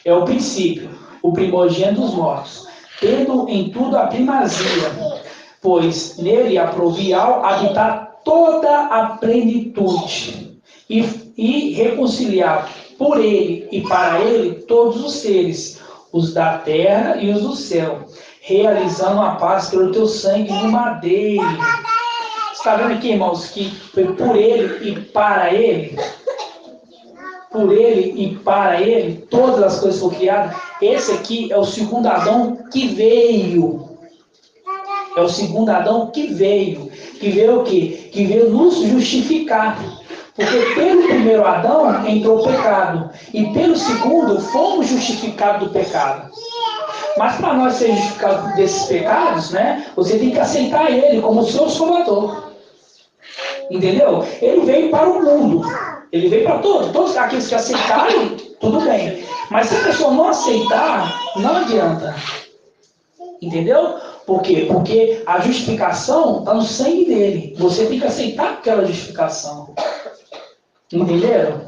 é o princípio, o primogênito dos mortos, tendo em tudo a primazia, pois nele aprovial habitar toda a plenitude, e reconciliar por ele e para ele todos os seres, os da terra e os do céu, realizando a paz pelo teu sangue no madeiro. Está vendo aqui, irmãos, que foi por ele e para ele? Por ele e para ele, todas as coisas foram criadas. Esse aqui é o segundo Adão que veio. É o segundo Adão que veio. Que veio o quê? Que veio nos justificar. Porque pelo primeiro Adão entrou o pecado. E pelo segundo fomos justificados do pecado. Mas para nós ser justificados desses pecados, né, você tem que aceitar ele como o seu salvador. Entendeu? Ele veio para o mundo. Ele veio para todos aqueles que aceitarem, tudo bem. Mas se a pessoa não aceitar, não adianta. Entendeu? Por quê? Porque a justificação está no sangue dele. Você tem que aceitar aquela justificação. Entenderam?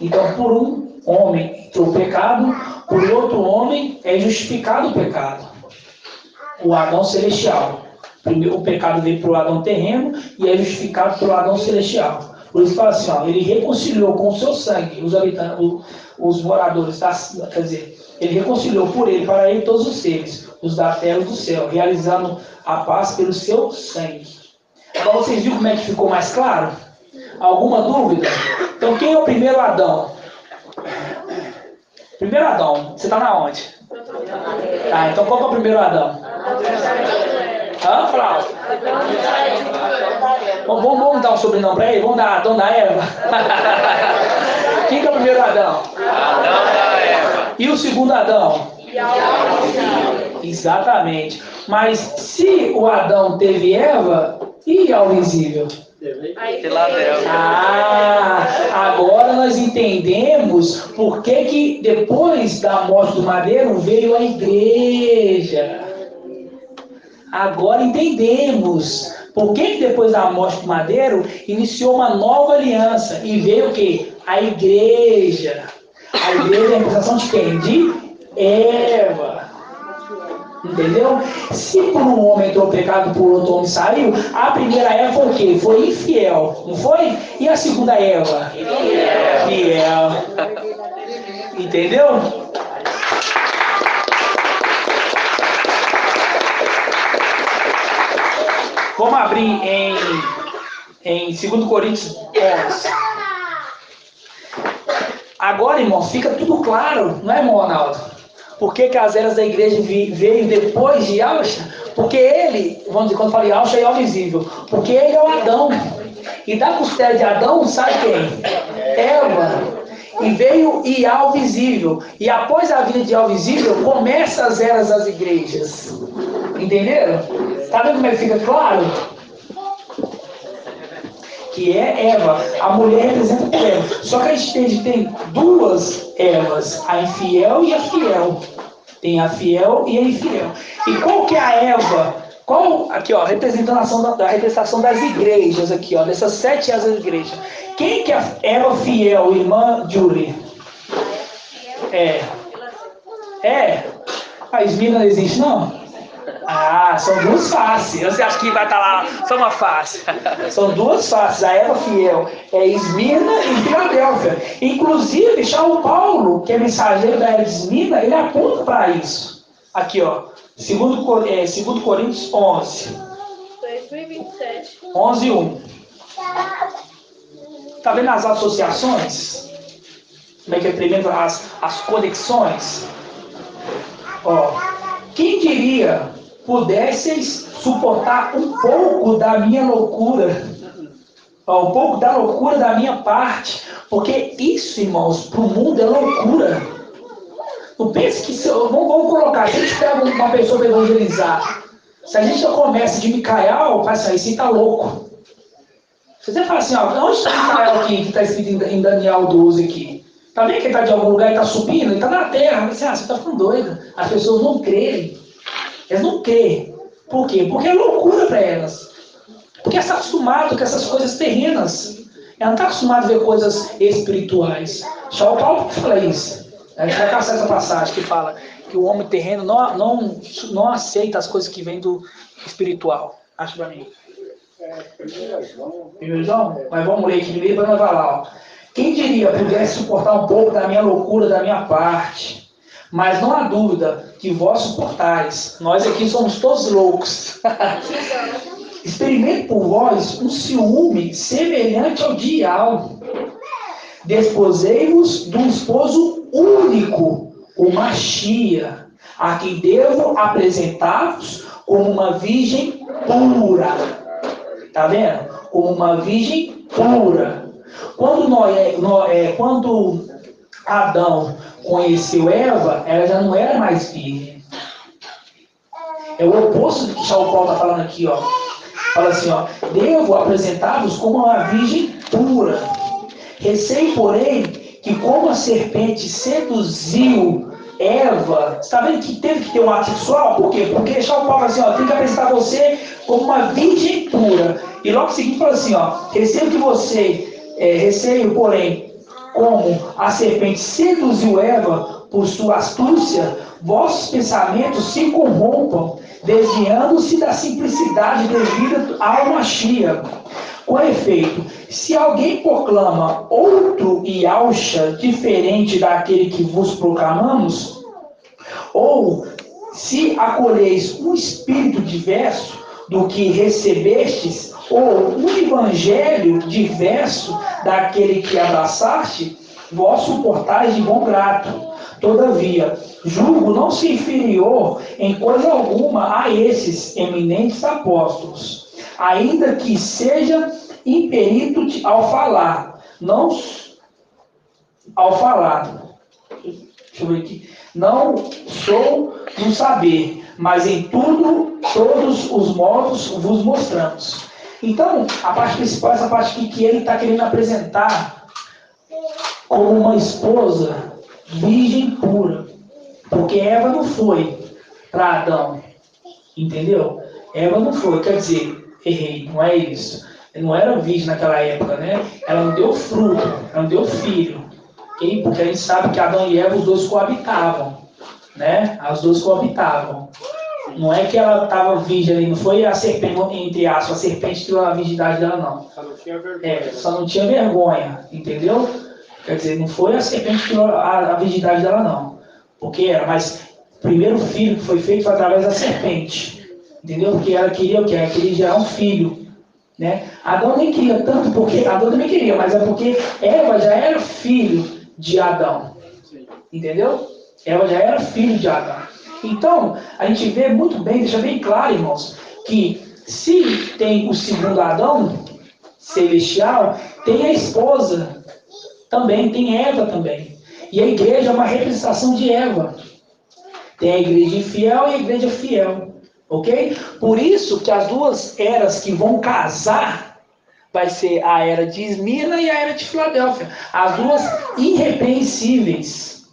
Então, por um homem entrou o pecado, por outro homem é justificado o pecado. O Adão celestial. Primeiro, o pecado veio para o Adão terreno e é justificado pelo Adão celestial. Por isso fala assim, ó, ele reconciliou com o seu sangue os habitantes, os moradores, quer dizer, ele reconciliou por ele, para ele, todos os seres, os da terra e os do céu, realizando a paz pelo seu sangue. Agora vocês viram como é que ficou mais claro? Alguma dúvida? Então quem é o primeiro Adão? Primeiro Adão, você está na onde? Tá, então qual que é o primeiro Adão? Hã, Flávio? Vamos dar um sobrenome para ele? Vamos dar Adão da Eva? Quem que é o primeiro Adão? Adão da Eva. E o segundo Adão? Exatamente. Mas se o Adão teve Eva, e ao visível? Filadélfia. Agora nós entendemos por que depois da morte do madeiro veio a igreja. Agora entendemos por que depois da morte do madeiro iniciou uma nova aliança e veio o quê? A igreja. A igreja é a representação de quem? De Eva. Entendeu? Se por um homem entrou pecado, por outro homem saiu, a primeira Eva foi o quê? Foi infiel, não foi? E a segunda Eva? Fiel. Entendeu? Vamos abrir em 2 Coríntios 11. Agora, irmão, fica tudo claro, não é, irmão Ronaldo? Por que as eras da igreja veio depois de Yahshua? Porque ele, vamos dizer, quando eu falo Yahshua, é ao visível. Porque ele é o Adão. E da costela de Adão, sabe quem? Eva. E veio Iá o visível. E após a vida de Iá o visível, começa as eras das igrejas. Entenderam? Tá vendo como é que fica claro? Que é Eva. A mulher representa Eva. Só que a gente tem duas Evas, a infiel e a fiel. Tem a fiel e a infiel. E qual que é a Eva? Aqui, ó, representação da representação das igrejas, aqui, ó, dessas 7 asas da igreja. Quem que é a Eva fiel, irmã Julie? A Esmirna não existe, não? São duas faces. Você acha que vai estar lá só uma face? São duas faces. A Eva fiel é Esmirna e Filadélfia. Inclusive, São Paulo, que é mensageiro da era de Esmirna, ele aponta para isso. Aqui, ó. 2 Coríntios 11. 2027. 11:1. Está vendo as associações? Como é que é primeiro as conexões? Ó. Quem diria pudesseis suportar um pouco da minha loucura? Um pouco da loucura da minha parte. Porque isso, irmãos, para o mundo é loucura. Não pense que... Vamos colocar, se a gente pega uma pessoa para evangelizar, se a gente já começa de Micael, parece assim, esse está louco. Se você fala assim, onde está Micael aqui, que está escrito em Daniel 12 aqui? Tá vendo que ele está de algum lugar e está subindo? Ele está na terra. Você está ficando doido. As pessoas não creem. Elas não creem. Por quê? Porque é loucura para elas. Porque está acostumado com essas coisas terrenas. Ela não está acostumada a ver coisas espirituais. Só o Paulo que fala isso. A gente vai caçar essa passagem que fala que o homem terreno não aceita as coisas que vêm do espiritual. Acho para mim. 1 João? Mas vamos ler aqui primeiro para nós falar. Ó. Quem diria pudesse suportar um pouco da minha loucura, da minha parte? Mas não há dúvida que vós suportais. Nós aqui somos todos loucos. Experimente por vós um ciúme semelhante ao de Ial. Desposei-vos de um esposo único, o Machia, a quem devo apresentar-vos como uma virgem pura. Está vendo? Como uma virgem pura. Quando Adão conheceu Eva, ela já não era mais virgem. É o oposto do que Paulo está falando aqui, ó. Fala assim, ó, devo apresentá-vos como uma virgem pura. Receio, porém, que como a serpente seduziu Eva, você está vendo que teve que ter um ato sexual? Por quê? Porque Paulo fala assim, ó, tem que apresentar você como uma virgem pura. E logo em seguida fala assim, ó, receio, porém, como a serpente seduziu Eva por sua astúcia, vossos pensamentos se corrompam, desviando-se da simplicidade devida ao Machia. Com efeito, se alguém proclama outro Yahshua diferente daquele que vos proclamamos, ou se acolheis um espírito diverso do que recebestes, ou um evangelho diverso daquele que abraçaste, vós suportais de bom grado. Todavia, julgo não ser inferior em coisa alguma a esses eminentes apóstolos, ainda que seja imperito ao falar, deixa eu ver aqui, não sou no saber, mas em tudo, todos os modos vos mostramos. Então, a parte principal é essa parte aqui que ele está querendo apresentar como uma esposa virgem pura, porque Eva não foi para Adão, entendeu? Eva não foi, quer dizer, errei, não é isso. Não era virgem naquela época, né? Ela não deu fruto, ela não deu filho, okay? Porque a gente sabe que Adão e Eva, os dois coabitavam, né? As duas coabitavam. Não é que ela estava virgem ali, não foi a serpente, entre aspas, a serpente tirou a virgindade dela, não. Só não tinha vergonha. Só não tinha vergonha, entendeu? Quer dizer, não foi a serpente que tirou a virgindade dela, não. Porque era, mas o primeiro filho que foi feito foi através da serpente. Entendeu? Porque ela queria o quê? Ela queria gerar um filho. Né? Adão nem queria tanto, porque Adão também queria, mas é porque Eva já era filho de Adão. Entendeu? Eva já era filho de Adão. Então, a gente vê muito bem, deixa bem claro, irmãos, que se tem o segundo Adão celestial, tem a esposa também, tem Eva também. E a igreja é uma representação de Eva. Tem a igreja infiel e a igreja fiel. Ok? Por isso que as duas eras que vão casar vai ser a era de Esmirna e a era de Filadélfia. As duas irrepreensíveis.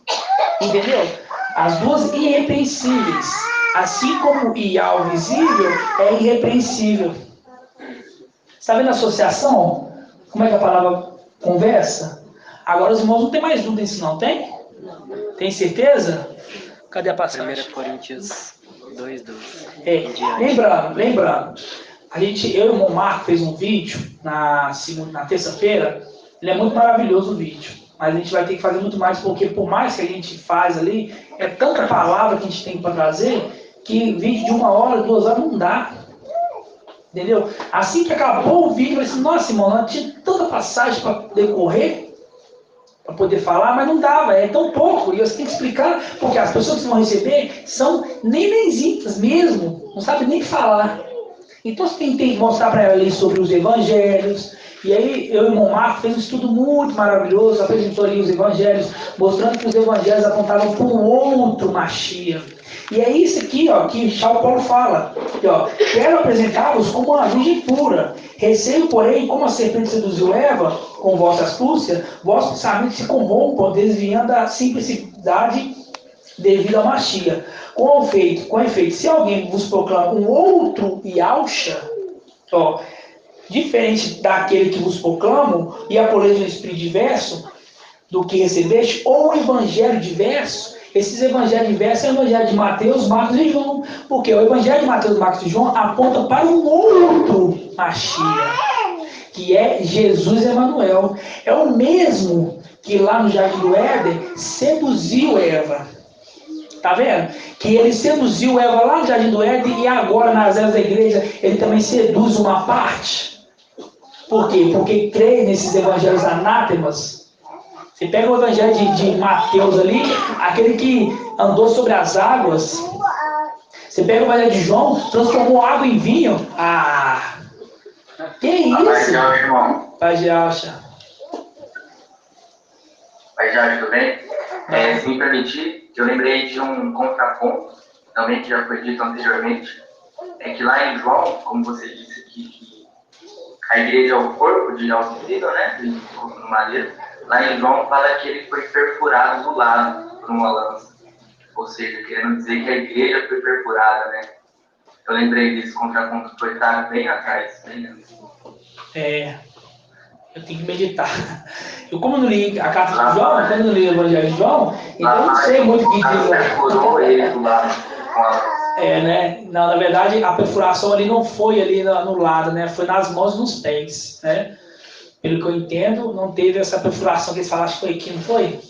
Entendeu? As duas irrepreensíveis. Assim como o Ial visível é irrepreensível. Está vendo a associação? Como é que a palavra conversa? Agora os irmãos não tem mais dúvida nisso, não tem? Tem certeza? Cadê a passagem? 1 Coríntios 2:12. Lembrando, eu e o irmão Marco fez um vídeo na terça-feira. Ele é muito maravilhoso o vídeo, mas a gente vai ter que fazer muito mais, porque por mais que a gente faz ali, é tanta palavra que a gente tem para trazer, que vídeo de 1 hora, 2 horas não dá. Entendeu? Assim que acabou o vídeo, eu falei assim, nossa, irmão, não tinha tanta passagem para decorrer, para poder falar, mas não dava, é tão pouco, e você tem que explicar, porque as pessoas que vão receber são nenenzitas mesmo, não sabem nem falar. Então você tem que mostrar para ela ali sobre os evangelhos, e aí eu e o irmão Marco fez um estudo muito maravilhoso, apresentou ali os evangelhos, mostrando que os evangelhos apontavam para um outro Machia. E é isso aqui, ó, que Paulo fala, que, ó, quero apresentá-los como uma virgem pura. Receio, porém, como a serpente seduziu Eva, com vossa astúcia, vossos pensamentos se corrompam, desviando da simplicidade devido à Machia. Com efeito, se alguém vos proclama um outro Yahshua, ó, diferente daquele que vos proclamo, e acolheis um espírito diverso do que recebeste, ou um evangelho diverso, esses evangelhos diversos é o evangelho de Mateus, Marcos e João, porque o evangelho de Mateus, Marcos e João aponta para um outro Machia. que é Jesus Emanuel. É o mesmo que lá no Jardim do Éden seduziu Eva. Tá vendo? Que ele seduziu Eva lá no Jardim do Éden e agora nas eras da igreja ele também seduz uma parte. Por quê? Porque crê nesses evangelhos anátemas. Você pega o evangelho de Mateus ali, aquele que andou sobre as águas. Você pega o evangelho de João, transformou água em vinho. Ah! Que isso? Pai Jorge, irmão. Pai Jorge. Pai Jorge, tudo bem? Se me permitir, eu lembrei de um contraponto, também que já foi dito anteriormente, é que lá em João, como você disse aqui, que a igreja é o corpo de Alcino, né, no madeiro, lá em João fala que ele foi perfurado do lado por uma lança, ou seja, querendo dizer que a igreja foi perfurada, né. Eu lembrei desse contraponto que foi estar bem atrás, bem antes. Eu tenho que meditar. Eu, como não li a carta de João, como não li o Evangelho de João, então eu não sei muito o que diz lá. Né? Não, na verdade, a perfuração ali não foi ali no lado, né? Foi nas mãos e nos pés, né? Pelo que eu entendo, não teve essa perfuração que eles falaram, acho que foi aqui, não foi?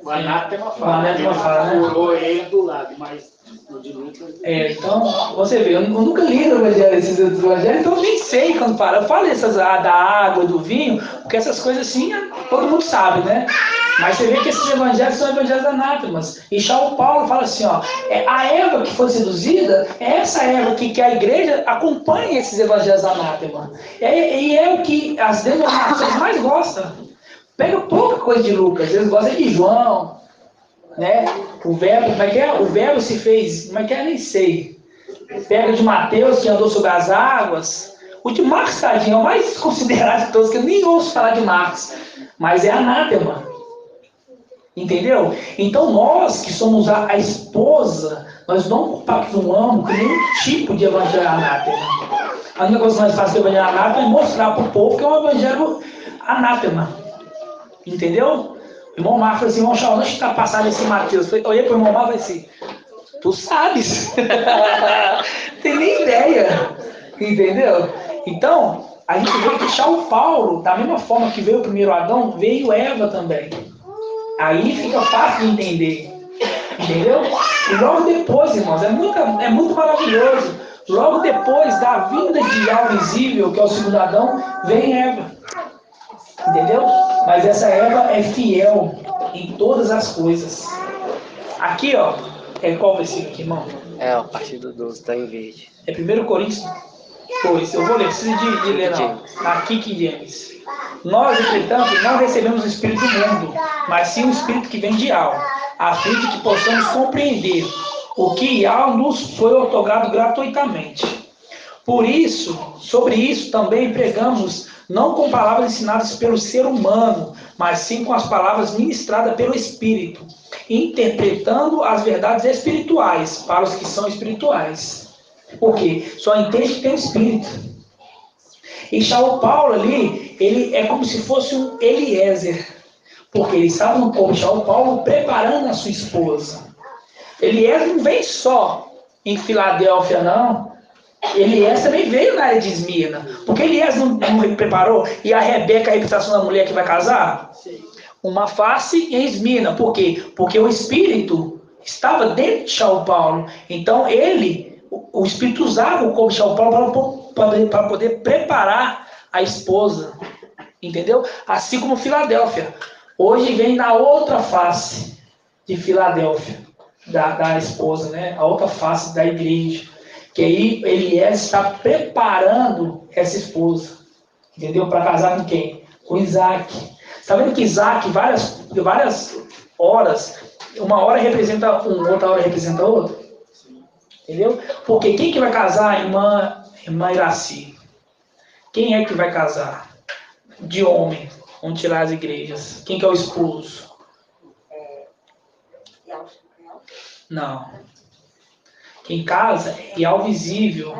O anátema O anátema fala, né? Furou ele do lado, mas o de Lucas... Então, você vê, eu nunca li no Evangelho, esses outros evangelhos, então eu nem sei quando fala. Eu falo essas da água, do vinho, porque essas coisas assim, todo mundo sabe, né? Mas você vê que esses evangelhos são evangelhos anátemas. E São Paulo fala assim, ó, a Eva que foi seduzida, é essa Eva que a igreja acompanha esses evangelhos anátemas. E é o que as denominações mais gostam. Pega pouca coisa de Lucas, eles gostam de João, né? O verbo, como é que é? O verbo se fez, como é que é? Nem sei. Pega de Mateus, que andou sobre as águas. O de Marcos, tadinho, é o mais considerado de todos, que eu nem ouço falar de Marcos. Mas é anátema. Entendeu? Então nós, que somos a esposa, nós não compactuamos com nenhum tipo de evangelho anátema. A única coisa que nós fazemos com o evangelho anátema é mostrar para o povo que é um evangelho anátema. Entendeu? O irmão Marcos falou assim, irmão Shaul, onde está passado esse Mateus? Eu olhei para o irmão Marcos e falei assim, tu sabes. Não tem nem ideia. Entendeu? Então, a gente vê que São Paulo, da mesma forma que veio o primeiro Adão, veio Eva também. Aí fica fácil de entender. Entendeu? E logo depois, irmãos, é muito maravilhoso. Logo depois da vinda de algo visível, que é o segundo Adão, vem Eva. Entendeu? Mas essa Eva é fiel em todas as coisas. Aqui, ó, é qual versículo aqui, irmão? A partir do 12, tá em verde. É 1 Coríntios 2. Eu vou ler, preciso de ler não. Aqui que James. Nós, entretanto, não recebemos o Espírito do mundo, mas sim o Espírito que vem de Yahweh, a fim de que possamos compreender o que Yahweh nos foi otorgado gratuitamente. Por isso, sobre isso também pregamos, não com palavras ensinadas pelo ser humano, mas sim com as palavras ministradas pelo Espírito, interpretando as verdades espirituais para os que são espirituais. Por quê? Só entende que tem o Espírito. E São Paulo ali, ele é como se fosse um Eliezer, porque ele estava no povo de São Paulo preparando a sua esposa. Eliezer não vem só em Filadélfia, não. Eliezer também veio na área de Esmirna. Porque Eliezer não preparou, e a Rebeca, a reputação da mulher que vai casar? Sim. Uma face em Esmirna. Por quê? Porque o Espírito estava dentro de São Paulo. Então o Espírito usava o corpo de São Paulo para poder preparar a esposa. Entendeu? Assim como Filadélfia. Hoje vem na outra face de Filadélfia, da esposa, né? A outra face da igreja. Que aí Eliezer está preparando essa esposa. Entendeu? Para casar com quem? Com Isaac. Está vendo que Isaac, várias horas, uma hora representa um, outra hora representa outro? Entendeu? Porque quem que vai casar? Irmã Iraci. Quem é que vai casar? De homem. Vamos tirar as igrejas. Quem que é o esposo? Não. Quem casa é Yahweh visível.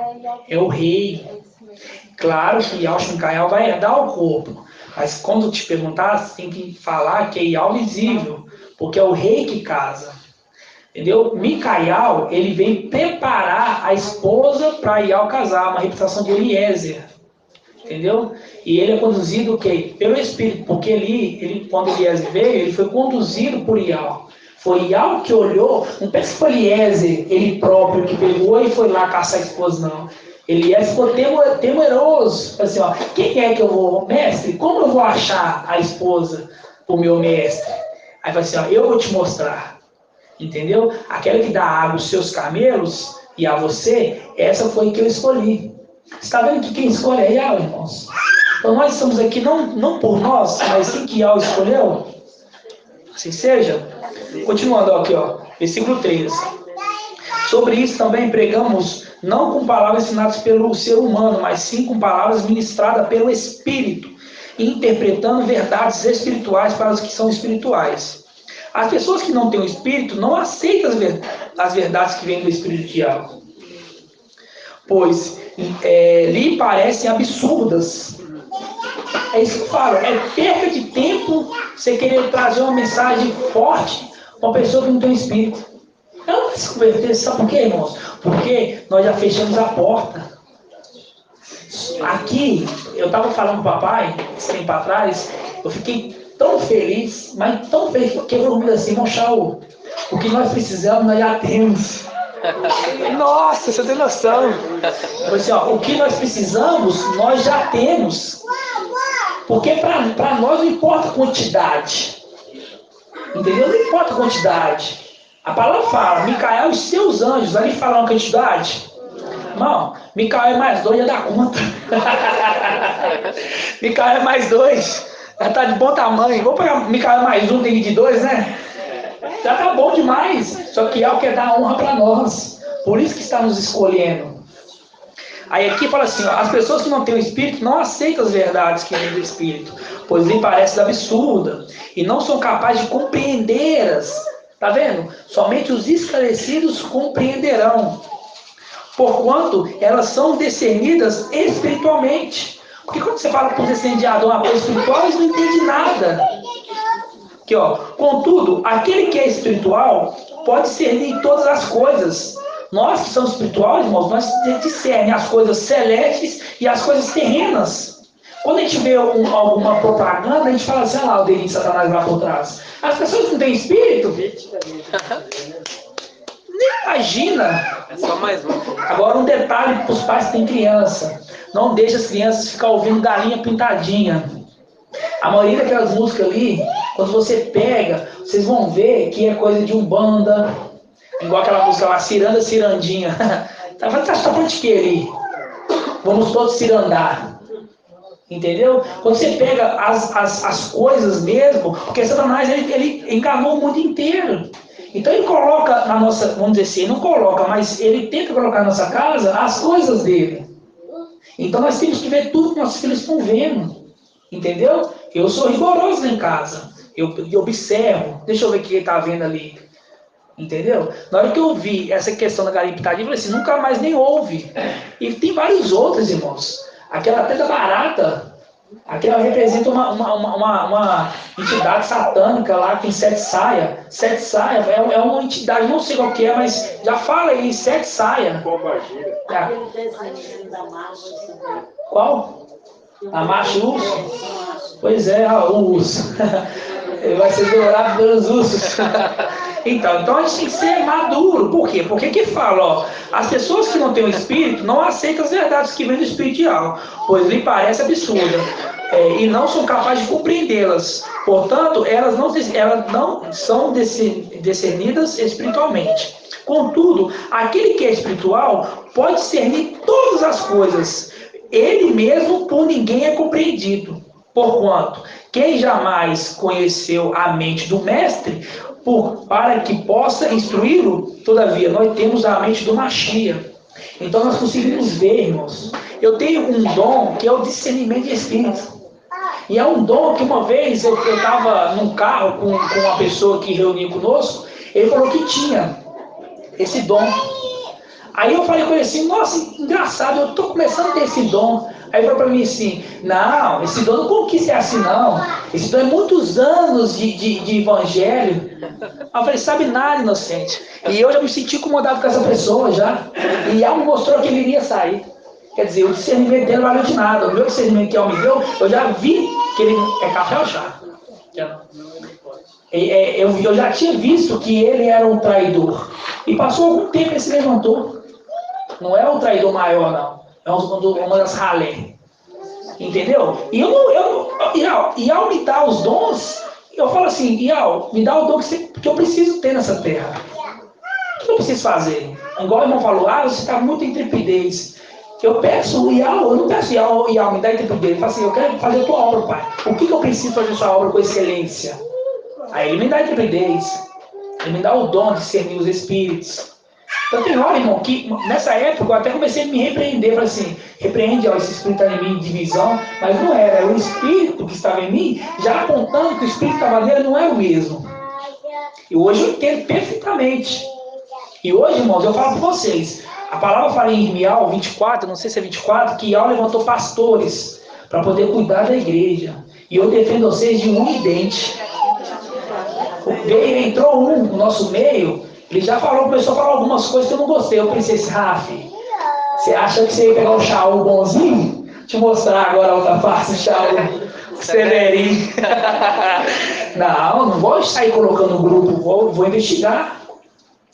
É o rei. Claro que Yahweh Kaial vai herdar o corpo. Mas quando te perguntar, você tem que falar que é Yahweh visível. Porque é o rei que casa. Entendeu? Micael, ele vem preparar a esposa para Yahweh casar, uma reputação de Eliezer. Entendeu? E ele é conduzido o quê? Pelo Espírito, porque ele quando Eliezer veio, ele foi conduzido por Ial. Foi Ial que olhou, não pensa que foi Eliezer, ele próprio, que pegou e foi lá caçar a esposa, não. Eliezer ficou temeroso. Assim, ó, quem é que eu vou? Mestre, como eu vou achar a esposa pro meu mestre? Aí vai assim, ó, eu vou te mostrar. Entendeu? Aquela que dá água aos seus camelos e a você, essa foi que eu escolhi. Você está vendo que quem escolhe é Ial, irmãos? Então nós estamos aqui não por nós, mas sim que Ial escolheu. Assim seja. Continuando aqui, ó, versículo 13. Sobre isso também pregamos, não com palavras ensinadas pelo ser humano, mas sim com palavras ministradas pelo Espírito, interpretando verdades espirituais para os que são espirituais. As pessoas que não têm o Espírito não aceitam as verdades que vêm do Espírito de algo, pois lhe parecem absurdas. É isso que eu falo, é perca de tempo você querer trazer uma mensagem forte para uma pessoa que não tem o Espírito. Ela não vai se converter, sabe por quê, irmãos? Porque nós já fechamos a porta. Aqui, eu estava falando com o papai, esse tempo atrás, eu fiquei tão feliz, mas tão feliz, porque eu falei assim, irmão Shaul, o que nós precisamos, nós já temos. Nossa, você tem noção. Assim, ó, o que nós precisamos, nós já temos. Porque para nós não importa a quantidade. Entendeu? Não importa a quantidade. A palavra fala, Micael e seus anjos, vai lhe falar uma quantidade? Irmão, Micael é mais 2, já dá conta. Micael é mais 2, já está de bom tamanho. Vamos pegar Micael mais 1, tem de 2, né? Já tá bom demais. Só que Ial quer dar honra para nós. Por isso que está nos escolhendo. Aí aqui fala assim, ó, as pessoas que não têm o Espírito não aceitam as verdades que vêm do Espírito, pois lhe parecem absurdas e não são capazes de compreendê-las. Tá vendo? Somente os esclarecidos compreenderão, porquanto elas são discernidas espiritualmente. Porque quando você fala para os descendentes de Adão uma coisa espiritual, eles não entendem nada. Aqui, ó, contudo, aquele que é espiritual pode discernir todas as coisas. Nós que somos espirituais, irmãos, nós discernem as coisas celestes e as coisas terrenas. Quando a gente vê alguma propaganda, a gente fala assim, olha lá o dedinho de Satanás lá por trás. As pessoas que não têm espírito, nem imagina. É só mais um. Agora um detalhe para os pais que têm criança. Não deixe as crianças ficar ouvindo galinha pintadinha. A maioria daquelas músicas ali, quando você pega, vocês vão ver que é coisa de Umbanda. Igual aquela música lá, Ciranda, Cirandinha. Tá falando de que ali? Vamos todos cirandar. Entendeu? Quando você pega as coisas mesmo, porque Satanás ele enganou o mundo inteiro. Então ele coloca na nossa, vamos dizer assim, ele não coloca, mas ele tenta colocar na nossa casa as coisas dele. Então nós temos que ver tudo que nossos filhos estão vendo. Entendeu? Eu sou rigoroso lá em casa. Eu observo. Deixa eu ver o que ele está vendo ali. Entendeu? Na hora que eu vi essa questão da galinha pintadinha, eu falei assim, nunca mais nem houve. E tem vários outros, irmãos. Aquela até da barata, aquela representa uma entidade satânica lá, que tem 7 saias. 7 saias é uma entidade, não sei qual que é, mas já fala aí, 7 saias. Qual? A macho urso? Pois é, o urso. Ele vai ser devorado pelos ursos. Então a gente tem que ser maduro. Por quê? Porque que fala, ó, as pessoas que não têm o Espírito não aceitam as verdades que vêm do Espírito de algo, pois lhe parece absurda, e não são capazes de compreendê-las. Portanto, elas não são discernidas espiritualmente. Contudo, aquele que é espiritual pode discernir todas as coisas. Ele mesmo por ninguém é compreendido. Porquanto, quem jamais conheceu a mente do mestre, para que possa instruí-lo, todavia, nós temos a mente do Mashiach. Então nós conseguimos ver, irmãos. Eu tenho um dom que é o discernimento de espírito. E é um dom que uma vez eu estava num carro com uma pessoa que reuniu conosco, ele falou que tinha esse dom. Aí eu falei com ele assim, nossa, engraçado, eu estou começando a ter esse dom. Aí ele falou para mim assim, não, esse dom não conquista é assim não. Esse dom é muitos anos de evangelho. Aí eu falei, sabe nada, inocente. E eu já me senti incomodado com essa pessoa já. E ela me mostrou que ele iria sair. Quer dizer, o discernimento dele não valeu de nada. O meu discernimento que ela me deu, eu já vi que ele é café ou chá. Eu já tinha visto que ele era um traidor. E passou algum tempo ele se levantou. Não é o traidor maior, não. É uma das ralé. Entendeu? E ao me dar os dons, eu falo assim, Ial, me dá o dom que eu preciso ter nessa terra. O que eu preciso fazer? Igual o irmão falou, você está muito em intrepidez. Eu peço, eu não peço, Ial, me dá intrepidez. Eu falo assim, eu quero fazer a tua obra, pai. O que eu preciso fazer a sua obra com excelência? Aí ele me dá intrepidez. Ele me dá o dom de discernir os espíritos. Então tem hora, irmão, que nessa época eu até comecei a me repreender. Falei assim, repreende esse espírito está em mim de divisão. Mas não era o espírito que estava em mim, já apontando que o espírito que estava nele não é o mesmo. E hoje eu entendo perfeitamente. E hoje, irmãos, eu falo para vocês. A palavra fala em Irmial 24, não sei se é 24, que Ial levantou pastores para poder cuidar da igreja. E eu defendo vocês de um idente. Entrou no nosso meio, ele já começou a falar algumas coisas que eu não gostei. Eu pensei assim, Rafi, você acha que você ia pegar um Shaul bonzinho? Te mostrar agora a outra face, o Shaul severinho. Não vou sair colocando no grupo, vou investigar.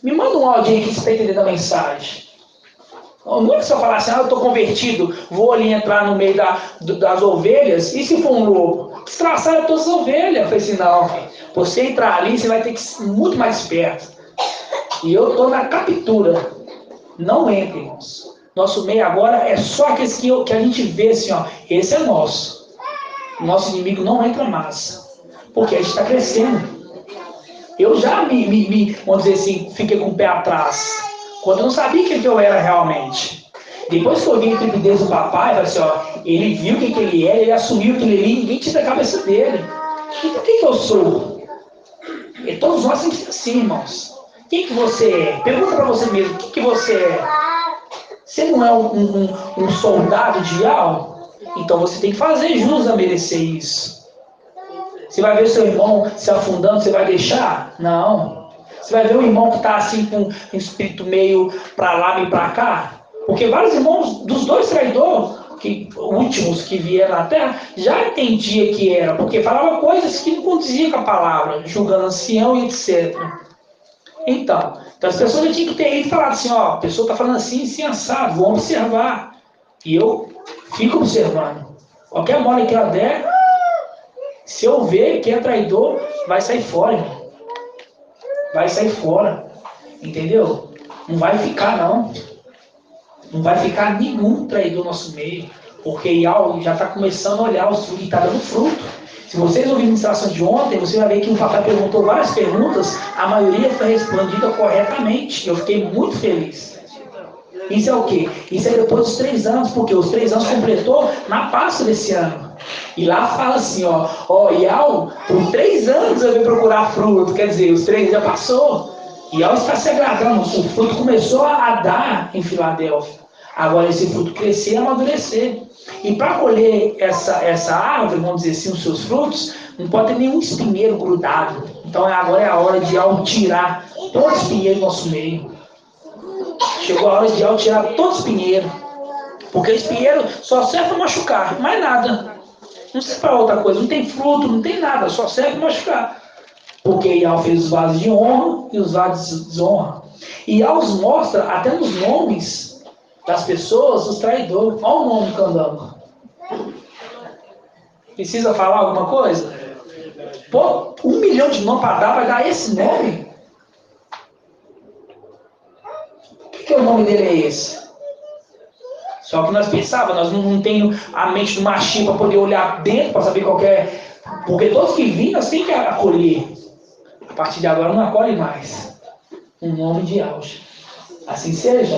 Me manda um áudio aí que você está entendendo a mensagem. Não é que se eu falar assim, eu estou convertido, vou ali entrar no meio das ovelhas, e se for um lobo? Destraçaram todas as ovelhas. Eu falei assim, não, filho, você entrar ali, você vai ter que ser muito mais esperto. E eu estou na captura. Não entre, irmãos. Nosso meio agora é só aqueles que a gente vê assim, esse é nosso. O nosso inimigo não entra mais. Porque a gente está crescendo. Eu já vamos dizer assim, fiquei com o pé atrás. Quando eu não sabia quem que eu era realmente. Depois que eu vi a intrepidez do papai, eu falei assim, ele viu quem que ele era, ele assumiu que ele era, ninguém tira a cabeça dele. Então quem que eu sou? E todos nós temos que ser assim, irmãos. Quem que você é? Pergunta para você mesmo, quem que você é? Você não é um soldado de Ial? Então você tem que fazer jus a merecer isso. Você vai ver seu irmão se afundando, você vai deixar? Não. Você vai ver um irmão que está assim com um espírito meio para lá, meio para cá. Porque vários irmãos dos dois traidores, últimos que vieram na terra, já entendia que era. Porque falava coisas que não condiziam com a palavra, julgando ancião e etc. Então as pessoas já tinham que ter ido e falado assim, a pessoa está falando assim, assim, assado, vão observar. E eu fico observando. Qualquer mole que ela der, se eu ver que é traidor, vai sair fora, irmão. Vai sair fora. Entendeu? Não vai ficar, não. Não vai ficar nenhum traidor no nosso meio. Porque Ial já está começando a olhar os frutos e está dando fruto. Se vocês ouvirem a ministração de ontem, você vai ver que o papai perguntou várias perguntas, a maioria foi respondida corretamente. Eu fiquei muito feliz. Isso é o quê? Isso é depois dos 3 anos, porque os 3 anos completou na Páscoa desse ano. E lá fala assim, Ial, por 3 anos eu vim procurar fruto, quer dizer, os 3 já passou. Ial está se agradando, o fruto começou a dar em Filadélfia. Agora esse fruto crescer e amadurecer. E para colher essa árvore, vamos dizer assim, os seus frutos, não pode ter nenhum espinheiro grudado. Então agora é a hora de Ial tirar todo o espinheiro do nosso meio. Chegou a hora de Ial tirar todo o espinheiro. Porque o espinheiro só serve para machucar, mais nada. Não serve para outra coisa, não tem fruto, não tem nada, só serve para machucar. Porque Ial fez os vasos de honra e os vasos de desonra. E Ial os mostra até nos nomes das pessoas, os traidores. Olha o nome do candango. Precisa falar alguma coisa? Pô, 1 milhão de nomes para dar, vai dar esse nome? O que o nome dele é esse? Só que nós pensávamos, nós não temos a mente do machinho para poder olhar dentro, para saber qual que é. Porque todos que vêm, nós temos que acolher. A partir de agora não acolhe mais. Um nome de auge. Assim seja.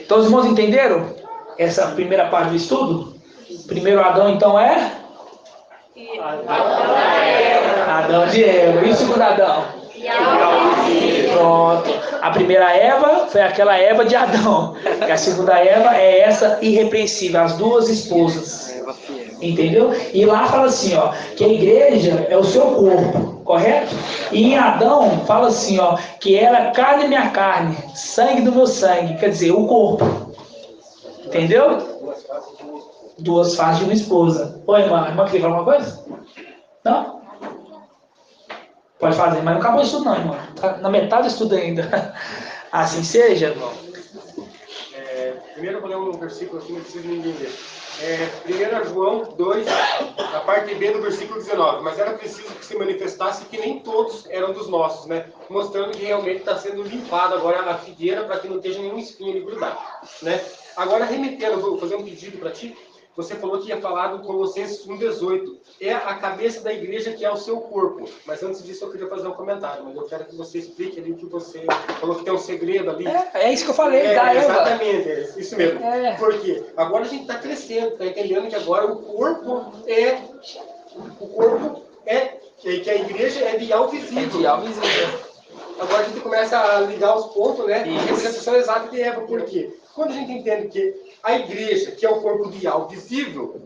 Então os irmãos entenderam essa primeira parte do estudo? Primeiro Adão então é? Adão de Eva. E o segundo Adão? Pronto. A primeira Eva foi aquela Eva de Adão. E a segunda Eva é essa irrepreensível, as 2 esposas. Entendeu? E lá fala assim, que a igreja é o seu corpo, correto? E em Adão fala assim, que era carne minha carne, sangue do meu sangue, quer dizer, o corpo. Entendeu? Duas faces de uma esposa. Oi, irmã. Irmã, quer falar alguma coisa? Não? Pode fazer, mas não acabou o estudo não, irmão. Tá na metade do estudo ainda. Assim seja, irmão. Primeiro eu vou ler um versículo aqui, não preciso ninguém ler. 1 João 2, a parte B do versículo 19. Mas era preciso que se manifestasse que nem todos eram dos nossos, né? Mostrando que realmente está sendo limpada agora a figueira para que não esteja nenhum espinho ali grudado, né? Agora, remetendo, vou fazer um pedido para ti. Você falou que ia falar do Colossenses 1,18. É a cabeça da igreja que é o seu corpo. Mas antes disso eu queria fazer um comentário. Mas eu quero que você explique ali o que você falou que tem um segredo ali. É isso que eu falei, da Eva. Exatamente, isso mesmo. Por quê? Agora a gente está crescendo, está entendendo que agora o corpo é que a igreja é de algo visível. É de algo visível. Agora a gente começa a ligar os pontos, né? A representação exata de Eva. Por quê? Quando a gente entende que a igreja, que é o corpo de algo visível,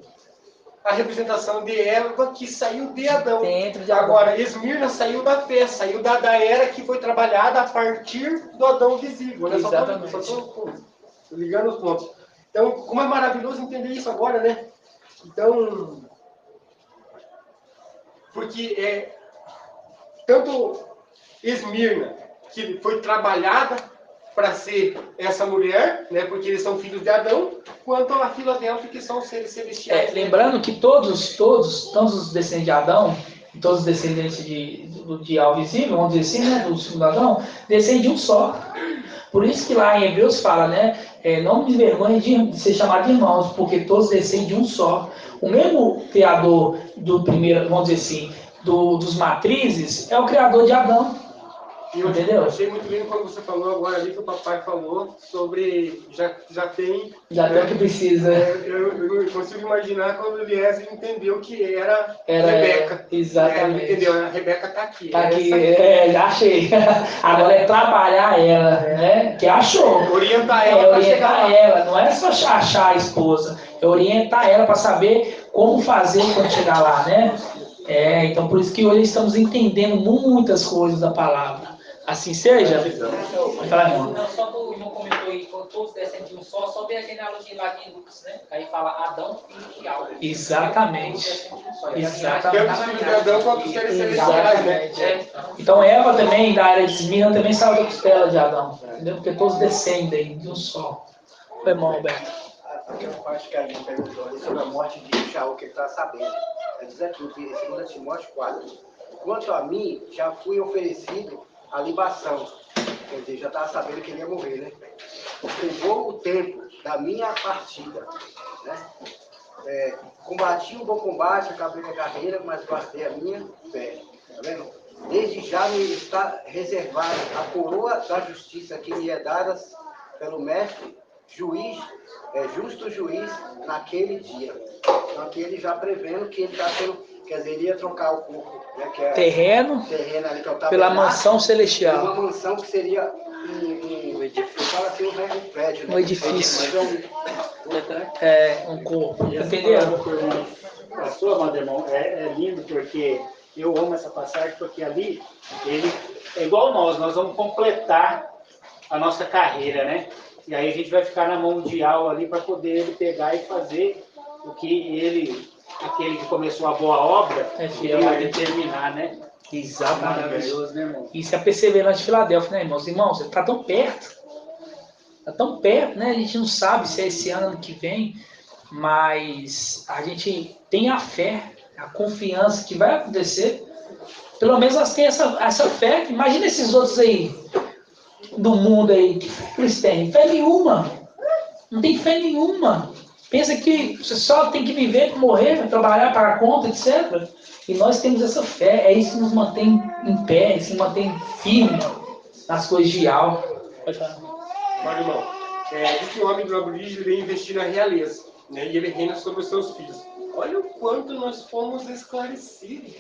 a representação de Eva que saiu de Adão. Dentro de Adão. Agora, Esmirna saiu da fé, saiu da era que foi trabalhada a partir do Adão visível. Né? Exatamente. Só tô ligando os pontos. Então, como é maravilhoso entender isso agora, né? Então, porque tanto Esmirna, que foi trabalhada para ser essa mulher, né, porque eles são filhos de Adão, quanto a Filadélfia, que são seres celestiais. Lembrando que todos os descendentes de Adão, todos os descendentes de algo visível, vamos dizer assim, né, do segundo Adão, descendem de um só. Por isso que lá em Hebreus fala, né, não me envergonhe de ser chamado de irmãos, porque todos descendem de um só. O mesmo criador do primeiro, vamos dizer assim, dos matrizes, é o criador de Adão. Entendeu? Eu achei muito lindo quando você falou agora ali que o papai falou sobre já tem o que precisa. Eu consigo imaginar quando o Eliezer entendeu que era Rebeca. Exatamente. Entendeu? A Rebeca está aqui. Está aqui, já achei. Agora é trabalhar ela, né? Que achou. Orientar ela. Orientar ela. Não é só achar a esposa. É orientar ela para saber como fazer quando chegar lá, né? Então por isso que hoje estamos entendendo muitas coisas da palavra. Assim seja? Vai falar, irmão. Não, só que o irmão comentou aí, quando todos descem de um só vê a genealogia lá de Lucas, né? Aí fala Adão, filho de Alva. Exatamente. Então Eva também, da área de Esmirna, também saiu da costela de Adão. Entendeu? Porque todos descendem de um só. Foi, irmão Alberto. Aquela parte que a gente perguntou ali sobre a morte de Shaul, que ele está sabendo. Diz aqui, em 2 Timóteo 4. Quanto a mim, já fui oferecido a libação. Quer dizer, já estava sabendo que ele ia morrer, né? Chegou o tempo da minha partida, né? Combati um bom combate, acabei minha carreira, mas guardei a minha fé. Tá vendo? Desde já me está reservada a coroa da justiça que me é dada pelo mestre, justo juiz naquele dia. Então aqui ele já prevendo que ele está sendo, quer dizer, ele ia trocar o corpo, né, que é terreno ali, que é o pela mansão celestial. Uma mansão que seria um edifício. Fala assim, um prédio, né? Um edifício. Mas um corpo. Entendeu? A sua, Mademão, é lindo porque eu amo essa passagem, porque ali ele é igual nós vamos completar a nossa carreira, né? E aí a gente vai ficar na mão de Al ali para poder ele pegar e fazer o que aquele que começou a boa obra, ele vai terminar, né? Exatamente. Maravilhoso, né, irmão? Isso é a perseverança de Filadélfia, né, irmãos? Irmãos, está tão perto. Está tão perto, né? A gente não sabe se é esse ano que vem, mas a gente tem a fé, a confiança que vai acontecer. Pelo menos elas têm essa fé. Imagina esses outros aí, do mundo aí, que fé eles têm? Fé nenhuma. Não tem fé nenhuma. Pensa que você só tem que viver, morrer, trabalhar, pagar conta, etc. E nós temos essa fé. É isso que nos mantém em pé, isso nos mantém firme nas coisas de alma. Pode falar. Mas, irmão, diz que o homem do aborígene veio investir na realeza, né? E ele reina sobre os seus filhos. Olha o quanto nós fomos esclarecidos.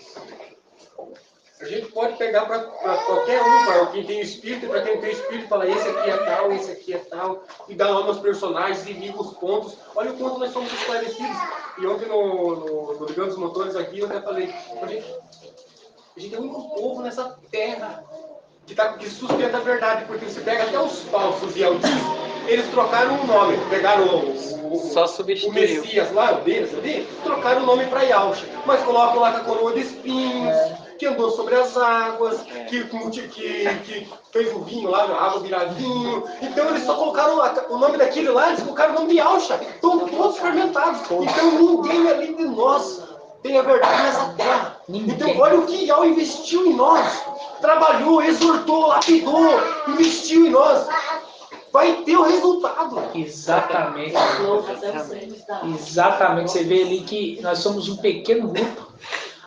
A gente pode pegar para qualquer um, para quem tem espírito e para quem não tem espírito, falar esse aqui é tal, e dar nome aos personagens e liga os pontos. Olha o quanto nós somos esclarecidos. E ontem no Ligando os Motores aqui, eu até falei, a gente é o único povo nessa terra que sustenta a verdade, porque você pega até os falsos e altíssimos, eles trocaram o nome, pegaram Só o substituiu. Messias lá, o deles ali, trocaram o nome para Yahshua, mas colocam lá com a coroa de espinhos, que andou sobre as águas, que fez o vinho lá, a água virar vinho. Então eles só colocaram o nome daquele lá, eles colocaram o nome de Yahshua. Estão todos fermentados. Então ninguém além de nós tem a verdade nessa terra. Então olha o que Yahweh investiu em nós. Trabalhou, exortou, lapidou, investiu em nós. Vai ter o resultado. Exatamente. Exatamente. Você vê ali que nós somos um pequeno grupo.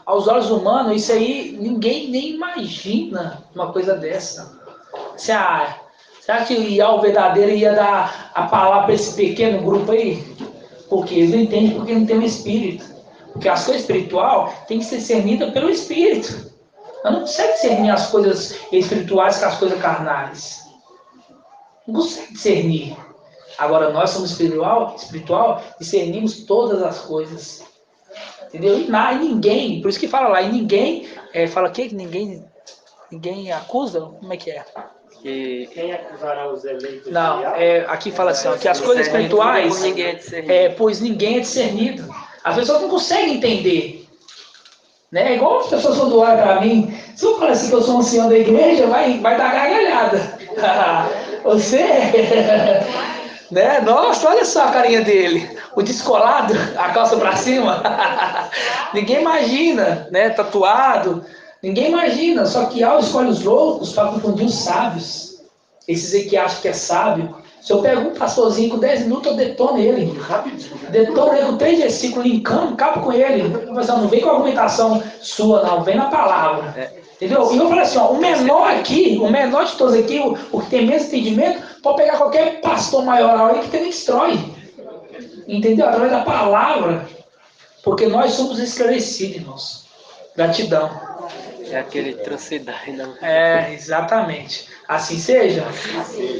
Aos olhos humanos, isso aí, ninguém nem imagina uma coisa dessa. Será que o Yahweh verdadeiro ia dar a palavra para esse pequeno grupo aí? Porque eles não entendem, porque não tem um espírito. Porque as coisas espirituais têm que ser discernidas pelo espírito. Eu não consegue discernir as coisas espirituais com as coisas carnais. Não consegue discernir. Agora, nós somos espiritual, discernimos todas as coisas. Entendeu? E ninguém, por isso que fala lá, e ninguém, fala o quê? Que ninguém acusa? Como é que é? Quem acusará os eleitos? Não, aqui fala assim, ó, que as coisas espirituais, pois ninguém é discernido. As pessoas não conseguem entender. Né? Igual as pessoas quando olham para mim, se eu falar assim que eu sou um ancião da igreja, vai dar gargalhada. Você, né? Nossa, olha só a carinha dele. O descolado, a calça para cima. Ninguém imagina, né? Tatuado. Ninguém imagina. Só que Yahweh escolhe os loucos para confundir os sábios. Esses aí que acham que é sábio. Se eu pego um pastorzinho com 10 minutos, eu detono ele. Detono ele com 3 versículos, linkando, acabo com ele. Não vem com argumentação sua, não. Vem na palavra. Entendeu? E eu falei assim, ó, o menor de todos aqui, o que tem menos entendimento, pode pegar qualquer pastor maioral aí que também destrói. Entendeu? Através da palavra. Porque nós somos esclarecidos, irmãos. Gratidão. É aquele atrocidade, não. Exatamente. Assim seja.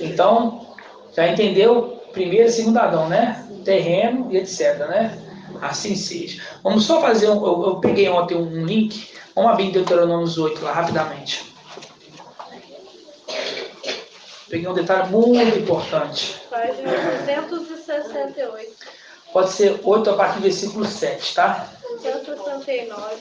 Então, já entendeu? Primeiro e segundo Adão, né? Terreno e etc, né? Assim seja. Vamos só fazer eu peguei ontem um link. Vamos abrir em Deuteronômio 8 lá, rapidamente. Peguei um detalhe muito importante. Página 268. Pode ser 8 a partir do versículo 7, tá? 269.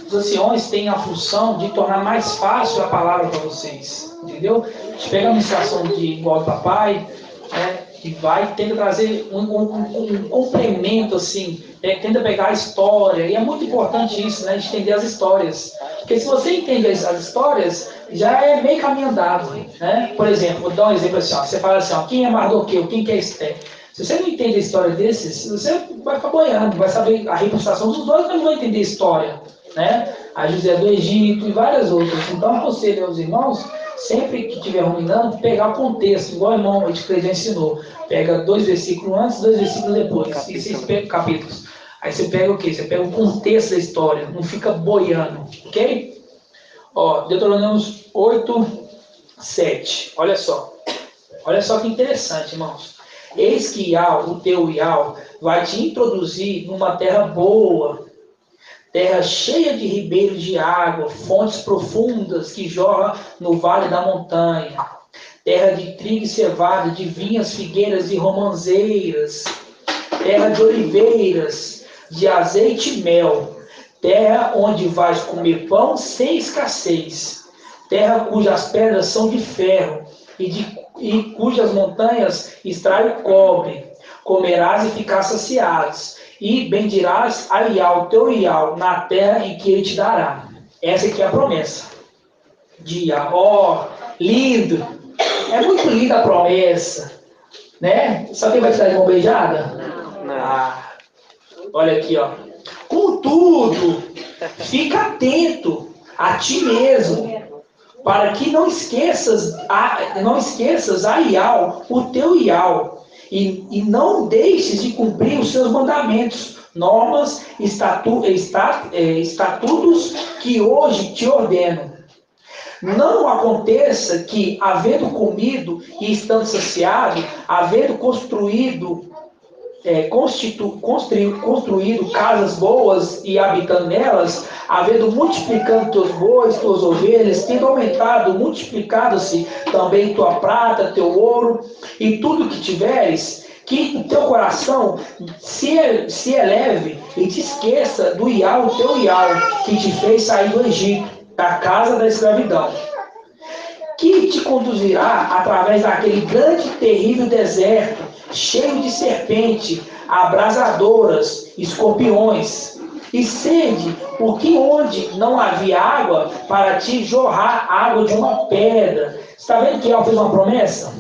Os anciões têm a função de tornar mais fácil a palavra para vocês, entendeu? A gente pega a administração de igual do papai, né, e vai tenta trazer um complemento, assim, tenta pegar a história, e é muito importante isso, né, de entender as histórias. Porque se você entende as histórias, já é meio caminho andado, né? Por exemplo, vou dar um exemplo assim, ó, você fala assim, ó, quem é Mardoqueu, quem que é Esther? Se você não entende a história desses, você vai ficar boiando, vai saber a reconstrução dos dois, mas não vai entender a história. Né? A José do Egito e várias outras. Então, aconselho aos irmãos, sempre que estiver ruminando, pegar o contexto, igual o irmão Ediclei já ensinou. Pega 2 versículos antes, 2 versículos depois. E 6 capítulos. Aí você pega o quê? Você pega o contexto da história, não fica boiando. Ok? Ó, Deuteronômio 8, 7. Olha só. Olha só que interessante, irmãos. Eis que Yahweh, o teu Yahweh, vai te introduzir numa terra boa, terra cheia de ribeiros de água, fontes profundas que jorram no vale da montanha, terra de trigo e cevada, de vinhas, figueiras e romanzeiras, terra de oliveiras, de azeite e mel, terra onde vais comer pão sem escassez, terra cujas pedras são de ferro e cujas montanhas extraem cobre, comerás e ficarás saciados. E bendirás a Yahweh, teu Yahweh, na terra em que ele te dará. Essa aqui é a promessa. De Yahweh, lindo. É muito linda a promessa. Né? Sabe quem vai te dar de mão beijada? Não. Olha aqui, ó. Contudo, fica atento a ti mesmo, para que não esqueças a Yahweh, o teu Yahweh. E não deixes de cumprir os seus mandamentos, normas, estatutos que hoje te ordeno. Não aconteça que, havendo comido e estando saciado, havendo construído casas boas e habitando nelas, havendo multiplicado teus bois, tuas ovelhas, tendo aumentado, multiplicado-se também tua prata, teu ouro e tudo que tiveres, que o teu coração se eleve e te esqueça do Iau, o teu Iau, que te fez sair do Egito, da casa da escravidão, que te conduzirá através daquele grande e terrível deserto, cheio de serpente, abrasadoras, escorpiões, e sede, porque onde não havia água, para te jorrar água de uma pedra. Está vendo que Iau fez uma promessa?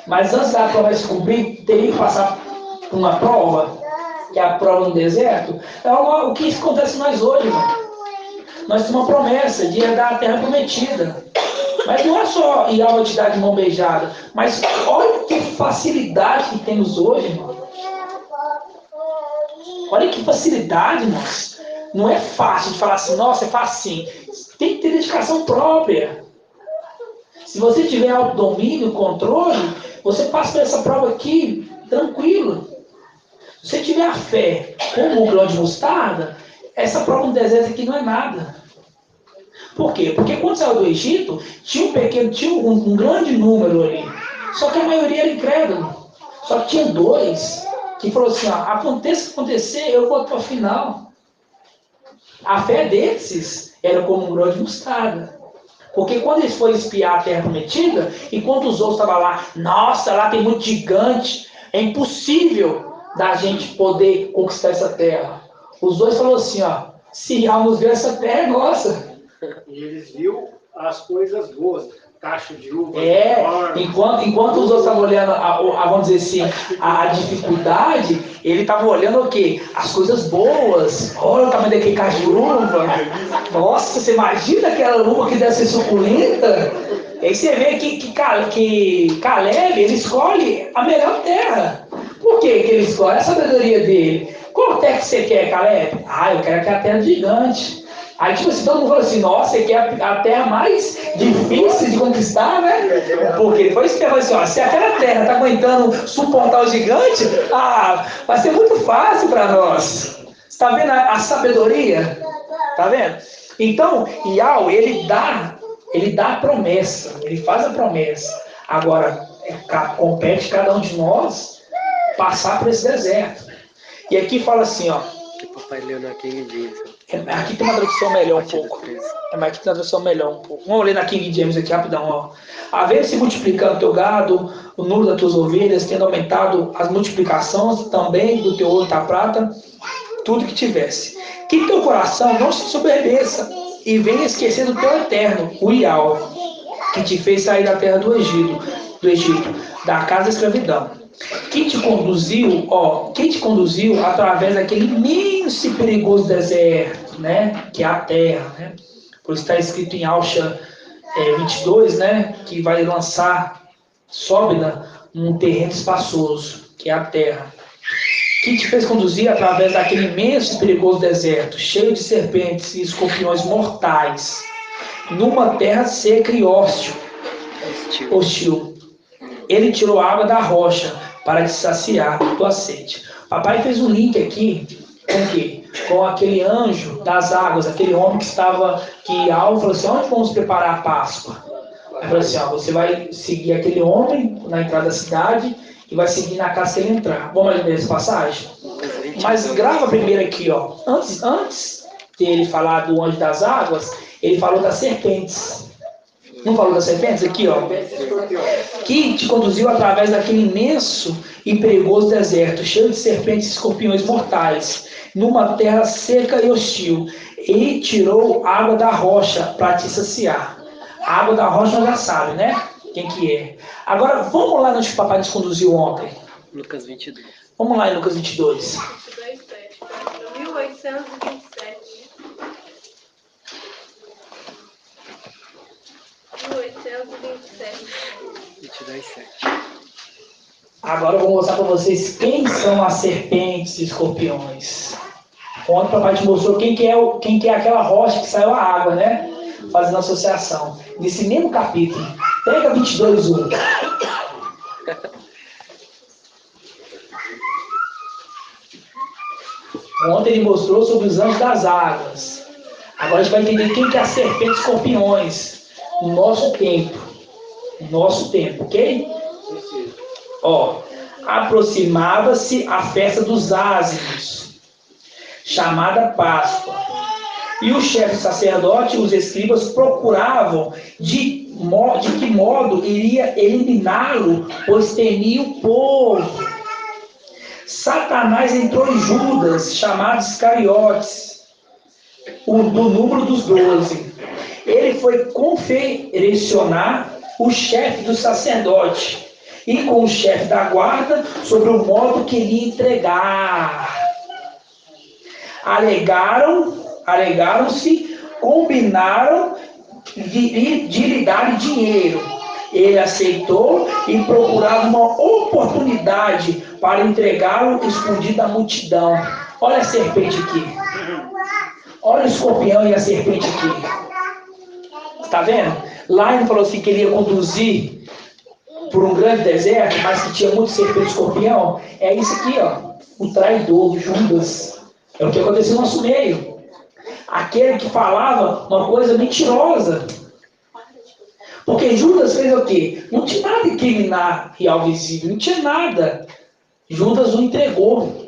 Mas antes da promessa se cumprir, teria que passar por uma prova, que é a prova no deserto. É o que acontece com nós hoje, irmão. Nós temos uma promessa de herdar a terra prometida. Mas não é só Iau vai te dar de mão beijada, mas olha que facilidade que temos hoje, irmão. Olha que facilidade, irmãos. Não é fácil de falar assim, nossa, é facinho. Tem que ter dedicação própria. Se você tiver autodomínio, controle, você passa por essa prova aqui, tranquilo. Se você tiver a fé como um grão de mostarda, essa prova no deserto aqui não é nada. Por quê? Porque quando saiu do Egito, tinha um grande número ali. Só que a maioria era incrédulo. Só que tinha 2 que falaram assim, ó, aconteça o que acontecer, eu vou até o final. A fé desses era como um grão de mostarda. Porque quando eles foram espiar a terra prometida, enquanto os outros estavam lá, nossa, lá tem muito gigante, é impossível da gente poder conquistar essa terra. Os 2 falaram assim, ó, se Iau nos ver, essa terra é nossa. E eles viram as coisas boas, taxa de uva. Enquanto os outros estavam olhando, vamos dizer assim, a dificuldade, ele estava olhando o quê? As coisas boas. Olha o tamanho daquele cacho de uva. Nossa, você imagina aquela uva que deve ser suculenta? E aí você vê que Caleb, ele escolhe a melhor terra. Por que ele escolhe? A sabedoria dele. Qual terra que você quer, Caleb? Ah, eu quero aquela terra gigante. Aí, tipo assim, todo mundo falou assim, nossa, você quer a terra mais difícil de conquistar, né? Porque depois que assim, ó, se aquela terra está aguentando suportar o gigante, vai ser muito fácil para nós. Você está vendo a sabedoria? Está vendo? Então, Iau, ele dá a promessa, ele faz a promessa. Agora, compete cada um de nós passar por esse deserto. E aqui fala assim, ó. O papai leu na King James. Aqui tem uma tradução melhor um pouco. Mas aqui tem uma tradução melhor um pouco. Vamos ler na King James aqui rapidão, ó. Havendo se multiplicando o teu gado, o número das tuas ovelhas, tendo aumentado as multiplicações também do teu ouro e da prata, tudo que tivesse. Que teu coração não se soberbeça e venha esquecer do teu eterno, o Iau, que te fez sair da terra do Egito, da casa da escravidão. Quem te conduziu através daquele imenso e perigoso deserto, né? Que é a terra, né? Por isso está escrito em Alcha 22, né? Que vai lançar Sóbida num terreno espaçoso, que é a terra. Quem te fez conduzir através daquele imenso e perigoso deserto, cheio de serpentes e escorpiões mortais, numa terra seca e hostil. Ele tirou a água da rocha para te saciar tua sede. Papai fez um link aqui com o quê? Com aquele anjo das águas, aquele homem que Iau falou assim, onde vamos preparar a Páscoa? Ele falou assim, você vai seguir aquele homem na entrada da cidade e vai seguir na casa que ele entrar. Vamos ler essa passagem? Mas grava primeiro aqui, ó. Antes de ele falar do anjo das águas, ele falou das serpentes. Não falou das serpentes? Aqui, ó. Que te conduziu através daquele imenso e perigoso deserto, cheio de serpentes e escorpiões mortais, numa terra seca e hostil, e tirou água da rocha para te saciar. A água da rocha nós já sabe, né? Quem que é. Agora, vamos lá onde o papai nos conduziu ontem. Lucas 22. Vamos lá em Lucas 22. 1827. 22:7. Agora eu vou mostrar para vocês quem são as serpentes e escorpiões. Ontem o papai te mostrou quem que é aquela rocha que saiu a água, né? fazendo associação. Nesse mesmo capítulo. Pega 22:1. Ontem ele mostrou sobre os anjos das águas. Agora a gente vai entender quem que é a serpente e escorpiões no nosso tempo. No nosso tempo, ok? Ó, aproximava-se a festa dos ázimos, chamada Páscoa. E o chefe sacerdote e os escribas procuravam de que modo iria eliminá-lo, pois temia o povo. Satanás entrou em Judas, chamado Iscariotes, do número dos 12. Ele foi conferenciar o chefe do sacerdote e com o chefe da guarda sobre o modo que ele ia entregar. Alegaram-se, combinaram de lhe dar dinheiro. Ele aceitou e procurava uma oportunidade para entregá-lo escondido da multidão. Olha a serpente aqui. Olha o escorpião e a serpente aqui. Está vendo? Lá ele falou assim que ele ia conduzir por um grande deserto, mas que tinha muito serpente e escorpião. É isso aqui, ó. O traidor, Judas. É o que aconteceu no nosso meio. Aquele que falava uma coisa mentirosa. Porque Judas fez o quê? Não tinha nada de criminal e ao visível, não tinha nada. Judas o entregou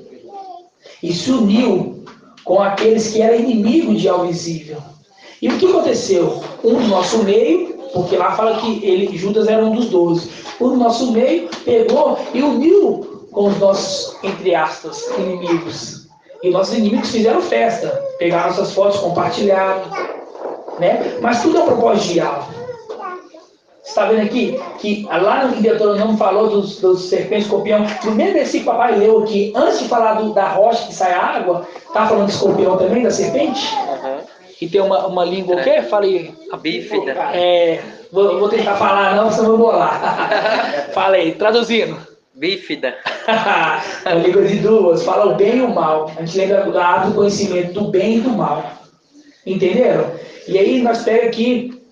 e se uniu com aqueles que eram inimigos de ao visível. E o que aconteceu? Um do nosso meio, porque lá fala que Judas era um dos 12. Um do nosso meio pegou e uniu com os nossos, entre aspas, inimigos. E nossos inimigos fizeram festa. Pegaram nossas fotos, compartilharam. Né? Mas tudo é um propósito de algo. Você está vendo aqui que lá no Deuteronômio falou dos serpentes, escorpião. No mesmo versículo que o papai leu aqui, antes de falar da rocha que sai a água, está falando de escorpião também, da serpente? Uhum. E tem uma língua o quê? Falei. A bífida. Vou tentar falar não, senão eu vou bolar. Falei, traduzindo. Bífida. A língua de duas, fala o bem e o mal. A gente lembra da árvore do conhecimento do bem e do mal. Entenderam? E aí nós pegamos aqui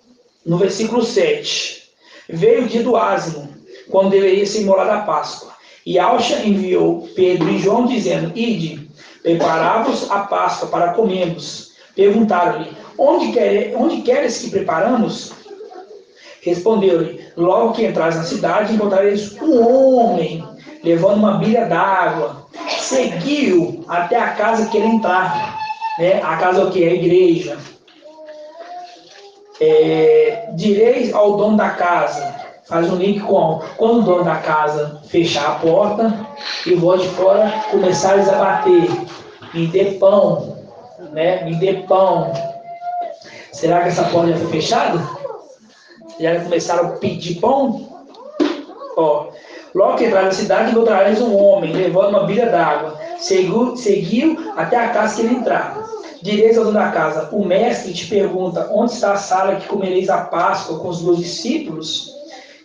no versículo 7. Veio o dia do ázimo, quando deveria ser imolada a Páscoa. E Alxa enviou Pedro e João, dizendo: Ide, preparai-vos a Páscoa para comermos. Perguntaram-lhe: onde queres que preparamos? Respondeu-lhe: logo que entrares na cidade, encontrareis um homem levando uma bilha d'água. Seguiu até a casa que ele entrar. Né? A casa é o que? A igreja. Direis ao dono da casa, faz um link com quando o dono da casa fechar a porta e o lado de fora começares a bater, me dê pão, né? Me dê pão. Será que essa porta já foi fechada? Já começaram a pedir pão? Ó, logo que entrar na cidade, encontrareis um homem levando uma bilha d'água. Seguiu até a casa que ele entrar. Direis ao dono da casa: o mestre te pergunta: onde está a sala que comereis a Páscoa com os meus discípulos?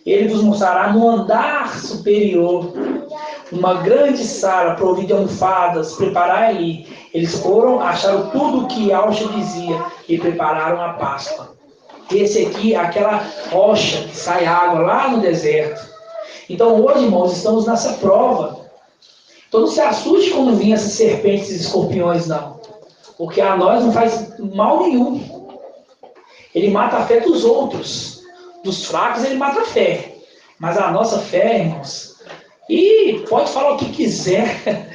Ele vos mostrará no andar superior uma grande sala provida de almofadas. Preparai ali. Eles foram, acharam tudo o que Alxa dizia e prepararam a Páscoa. Esse aqui é aquela rocha que sai água lá no deserto. Então hoje, irmãos, estamos nessa prova. Então não se assuste quando vinham essas serpentes e escorpiões, não. Porque a nós não faz mal nenhum. Ele mata a fé dos outros. Dos fracos ele mata a fé. Mas a nossa fé, irmãos, e pode falar o que quiser.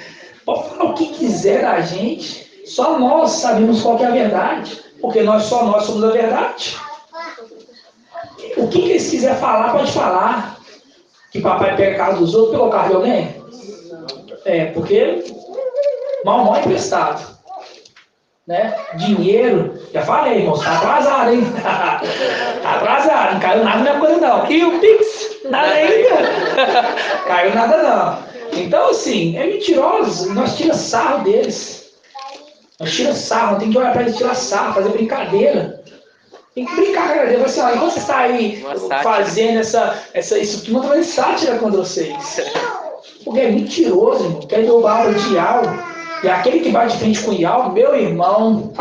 Pode falar o que quiser da gente. Só nós sabemos qual que é a verdade. Porque só nós somos a verdade. O que eles quiserem falar, pode falar. Que papai pega a casa dos outros pelo carro de alguém? Porque mal é emprestado. Né? Dinheiro, já falei, irmão, tá atrasado, hein? Tá atrasado, não caiu nada na minha coisa, não. E o Pix? Nada ainda. Caiu nada, não. Então, assim, é mentiroso. Nós tiramos sarro deles. Nós tiramos sarro, tem que olhar pra eles tirar sarro, fazer brincadeira. Tem que brincar com a galera. Assim, ó, enquanto você está aí fazendo isso tudo, não vai sátira contra vocês. Porque é mentiroso, irmão. Quer derrubar a aula de aula. E aquele que bate de frente com o Ialdo, meu irmão,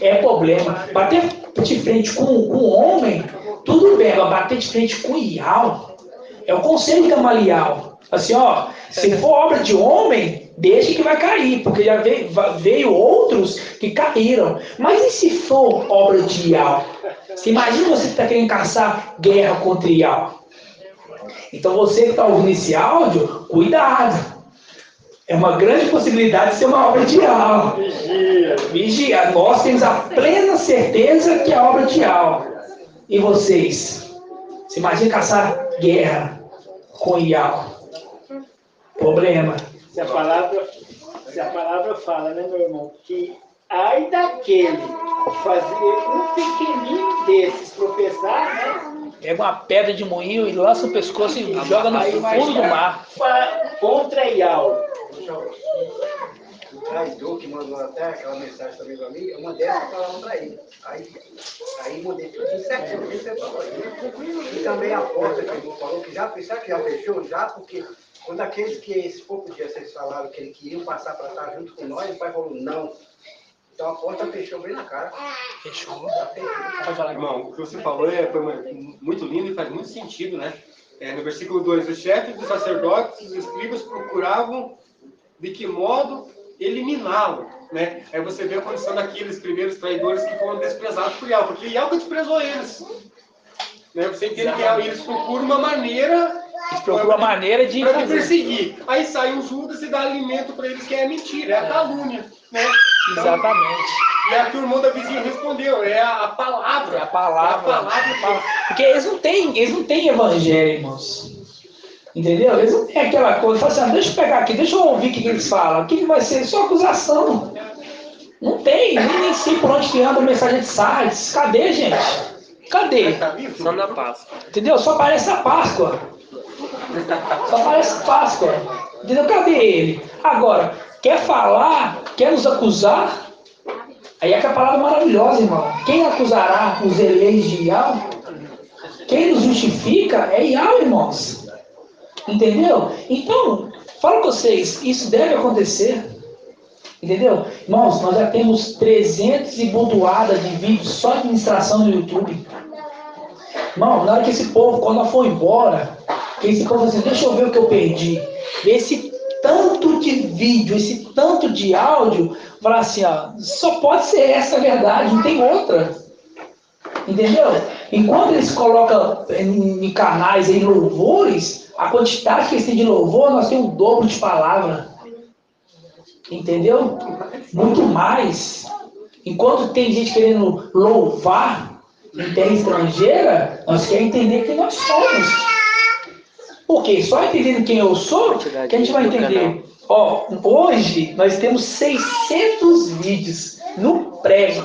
é problema. Bater de frente com o homem, tudo bem. Agora, bater de frente com o Ial é o conselho de Gamaliel. Assim, ó, se for obra de homem, deixa que vai cair, porque já veio outros que caíram. Mas e se for obra de Ial? Você imagina você que está querendo caçar guerra contra Ial. Então você que está ouvindo esse áudio, cuidado. É uma grande possibilidade de ser uma obra de Ial. Vigia. Nós temos a plena certeza que é obra de Ial. E vocês? Você imagina caçar guerra com Ial? Problema. Se a palavra fala, né, meu irmão, que ai daquele fazer um pequenininho desses tropeçar, né? Pega uma pedra de moinho e lança o pescoço e joga no fundo do mar. Contra Ial. O traidor que mandou até aquela mensagem também para mim, uma dessas falavam para ele. Aí mudei tudo certinho, isso é falou. E também a porta que ele falou que já fechou, porque quando aqueles que esse pouco dia vocês falaram que eles queriam passar para estar junto com nós, o pai falou não. Então a porta fechou bem na cara. Fechou. Pode falar, irmão. O que você falou foi muito lindo e faz muito sentido, né? No versículo 2, os chefes dos sacerdotes e os escribas procuravam de que modo eliminá-lo, né? Aí você vê a condição daqueles primeiros traidores que foram desprezados por Ial, porque Ial que desprezou eles. Né? Você entende que eles procuram uma maneira... Eles procuram uma maneira de para perseguir. Aí sai um Judas e dá alimento para eles, que é mentira, é a calúnia, né? Então, exatamente. E a que o irmão da vizinha respondeu, é a palavra. É a palavra. Porque eles não têm evangelho, irmãos. Entendeu? Eles não têm aquela coisa, fala assim, deixa eu pegar aqui, deixa eu ouvir o que eles falam. O que vai ser? Só acusação. Não tem, nem sei por onde que anda a mensagem de Sardes. Cadê, gente? Cadê? Só na Páscoa. Entendeu? Só aparece a Páscoa. Só aparece a Páscoa. Entendeu? Cadê ele? Agora, quer falar, quer nos acusar? Aí é que a palavra maravilhosa, irmão. Quem acusará os eleitos de Ial? Quem nos justifica é Ial, irmãos. Entendeu? Então, falo com vocês, isso deve acontecer. Entendeu? Irmãos, nós já temos 300 e budoada de vídeos só de administração no YouTube. Irmão, na hora que esse povo, quando nós for embora, que esse povo assim, deixa eu ver o que eu perdi. Esse tanto de vídeo, esse tanto de áudio, falar assim, ó, só pode ser essa a verdade, não tem outra. Entendeu? Enquanto eles colocam em canais, em louvores, a quantidade que eles têm de louvor, nós temos o dobro de palavra. Entendeu? Muito mais. Enquanto tem gente querendo louvar em terra estrangeira, nós queremos entender quem nós somos. Porque só entendendo quem eu sou, que a gente vai entender. Ó, hoje nós temos 600 vídeos no prego.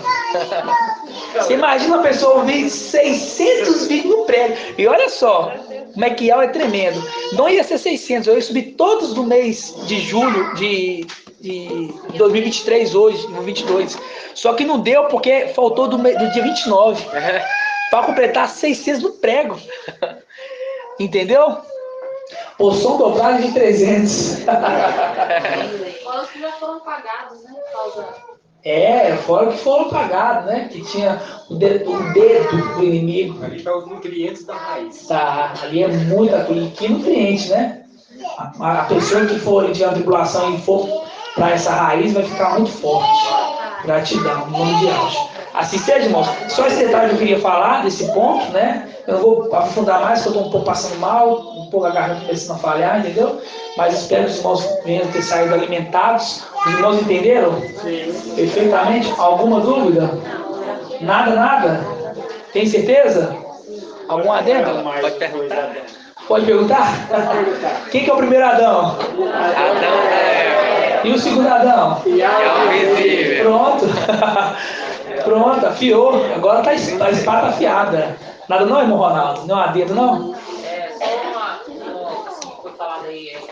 Você imagina uma pessoa ouvir 600 vídeos no prego. E olha só, como é que é tremendo. Não ia ser 600, eu ia subir todos no mês de julho de 2023 hoje, no 22. Só que não deu porque faltou do dia 29. Para completar 600 no prego. Entendeu? Porção dobrada de 300. Fora que já foram pagados, né? Fora que foram pagados, né? Que tinha o dedo do inimigo. Ali está os nutrientes da raiz. Tá, ali é muita coisa. Que nutriente, né? A pessoa que for de uma tribulação e for para essa raiz vai ficar muito forte. Gratidão, no nome de Deus. Assim seja, irmãos. Só esse detalhe que eu queria falar desse ponto, né? Eu não vou aprofundar mais, porque eu estou um pouco passando mal, um pouco a garganta começando a falhar, entendeu? Mas espero que os irmãos venham ter saído alimentados. Os irmãos entenderam? Sim. Perfeitamente? Alguma dúvida? Nada? Tem certeza? Algum adendo? Pode perguntar. Pode perguntar? Quem que é o primeiro Adão? Adão é. E o segundo Adão? Invisível. Pronto. Pronto, afiou. Agora tá a espada tá afiada. Nada não, irmão Ronaldo? Não há dedo, não? Só uma foi falado aí, o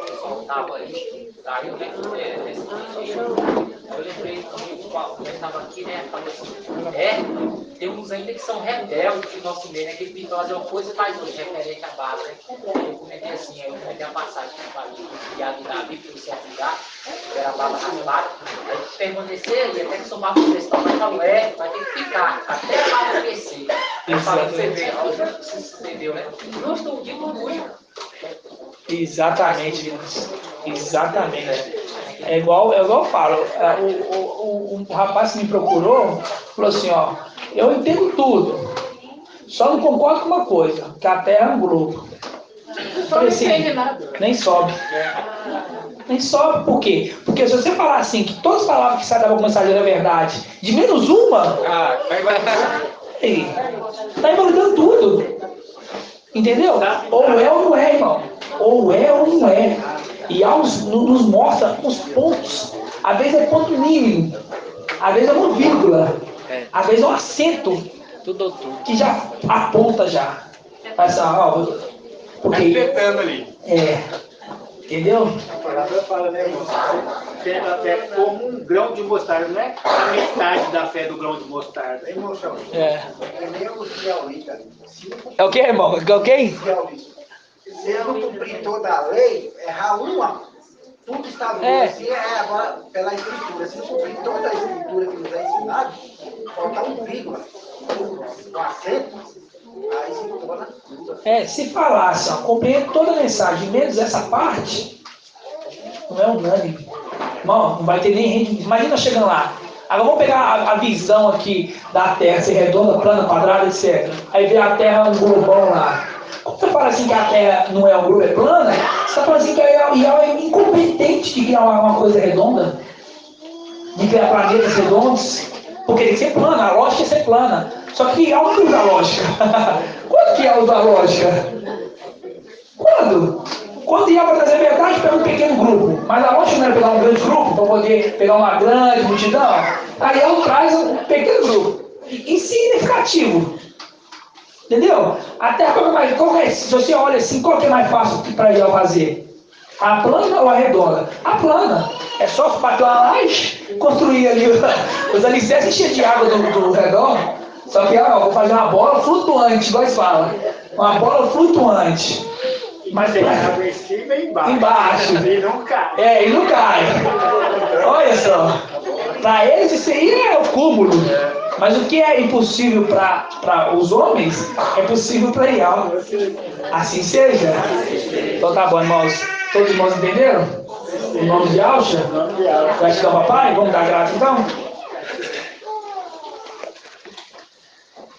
pessoal estava aí, saiu, né? Eu lembrei quando eu estava aqui, né? Falou assim, tem uns ainda que são rebeldes no nosso meio, né? Que ele pintou fazer uma coisa e faz outra, referente à base, né? Eu comentei assim, eu comentei a passagem que eu falei, do diário de Davi, que foi certo lugar, que era a bala raspada, aí permanecer ali, até que somava o texto, mas falou, vai ter que ficar, até a bala aquecer. Aí falando, você vê, olha o que você entendeu, né? Justo um dia por dia. Exatamente, Vinícius. Exatamente. É igual eu falo, o rapaz que me procurou falou assim, ó, eu entendo tudo, só não concordo com uma coisa, que a Terra é um globo. Só não entende nada. Nem sobe. Nem sobe, por quê? Porque se você falar assim, que todas as palavras que saem da boca do mensageiro é verdade, de menos uma, tá invalidando tudo. Entendeu? Ou é ou não é, irmão. Ou é ou não é. E nos mostra os pontos. Às vezes é ponto mínimo. Às vezes é uma vírgula. Às vezes é um acento. Tudo. Que já aponta já. Assim, ó, porque, ali. entendeu? A palavra fala, né, irmão? Tendo a fé como um grão de mostarda, não é a metade da fé do grão de mostarda. Irmão, É. é nem os israelitas. É o que, irmão? É o que? Se eu não cumprir toda a lei, errar uma, tudo está assim, agora pela escritura. Se não cumprir toda a escritura que nos é ensinado, faltar um vírgula, um acento, aí se torna tudo. Se falasse, ó, compreendo toda a mensagem, menos essa parte, não é unânime. Irmão, não vai ter nem rende. Imagina chegando lá. Agora vamos pegar a visão aqui da Terra, ser redonda, plana, quadrada, etc. Aí vê a Terra um globão lá. Como você fala assim que a Terra não é um globo, é plana, você está falando assim que ela é incompetente de criar uma coisa redonda, de criar planetas redondos, porque tem que ser plana, a lógica é ser plana. Só que aonde usa a lógica? Quando que usa a lógica? Quando? Quando ia para trazer a verdade, pega um pequeno grupo. Mas a lógica não era pegar um grande grupo, para poder pegar uma grande multidão. Aí ela traz um pequeno grupo. Insignificativo. Entendeu? Até se você olha assim, qual que é mais fácil para ela fazer? A plana ou a redonda? A plana. É só bater uma laje, construir ali os alicerces encher de água do redor. Só que, vou fazer uma bola flutuante, igual eles falam. Uma bola flutuante. Mas tem água em cima e embaixo. Embaixo. E não cai. E não cai. Olha só. Para eles isso aí é o cúmulo. Mas o que é impossível para os homens, é possível para Ial. Assim seja. Então tá bom, irmãos. Todos os irmãos entenderam? O nome de Alcha? Gratidão, papai? Vamos dar graça então?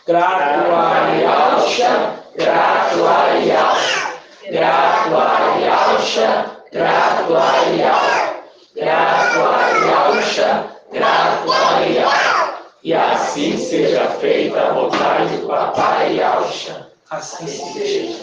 Grato a Yalcha, grato a Yalcha, grato a Yalcha, grato a Yalcha, grato a Yalcha, grato a Yalcha. E assim seja feita a vontade do papai Yalcha. Assim seja.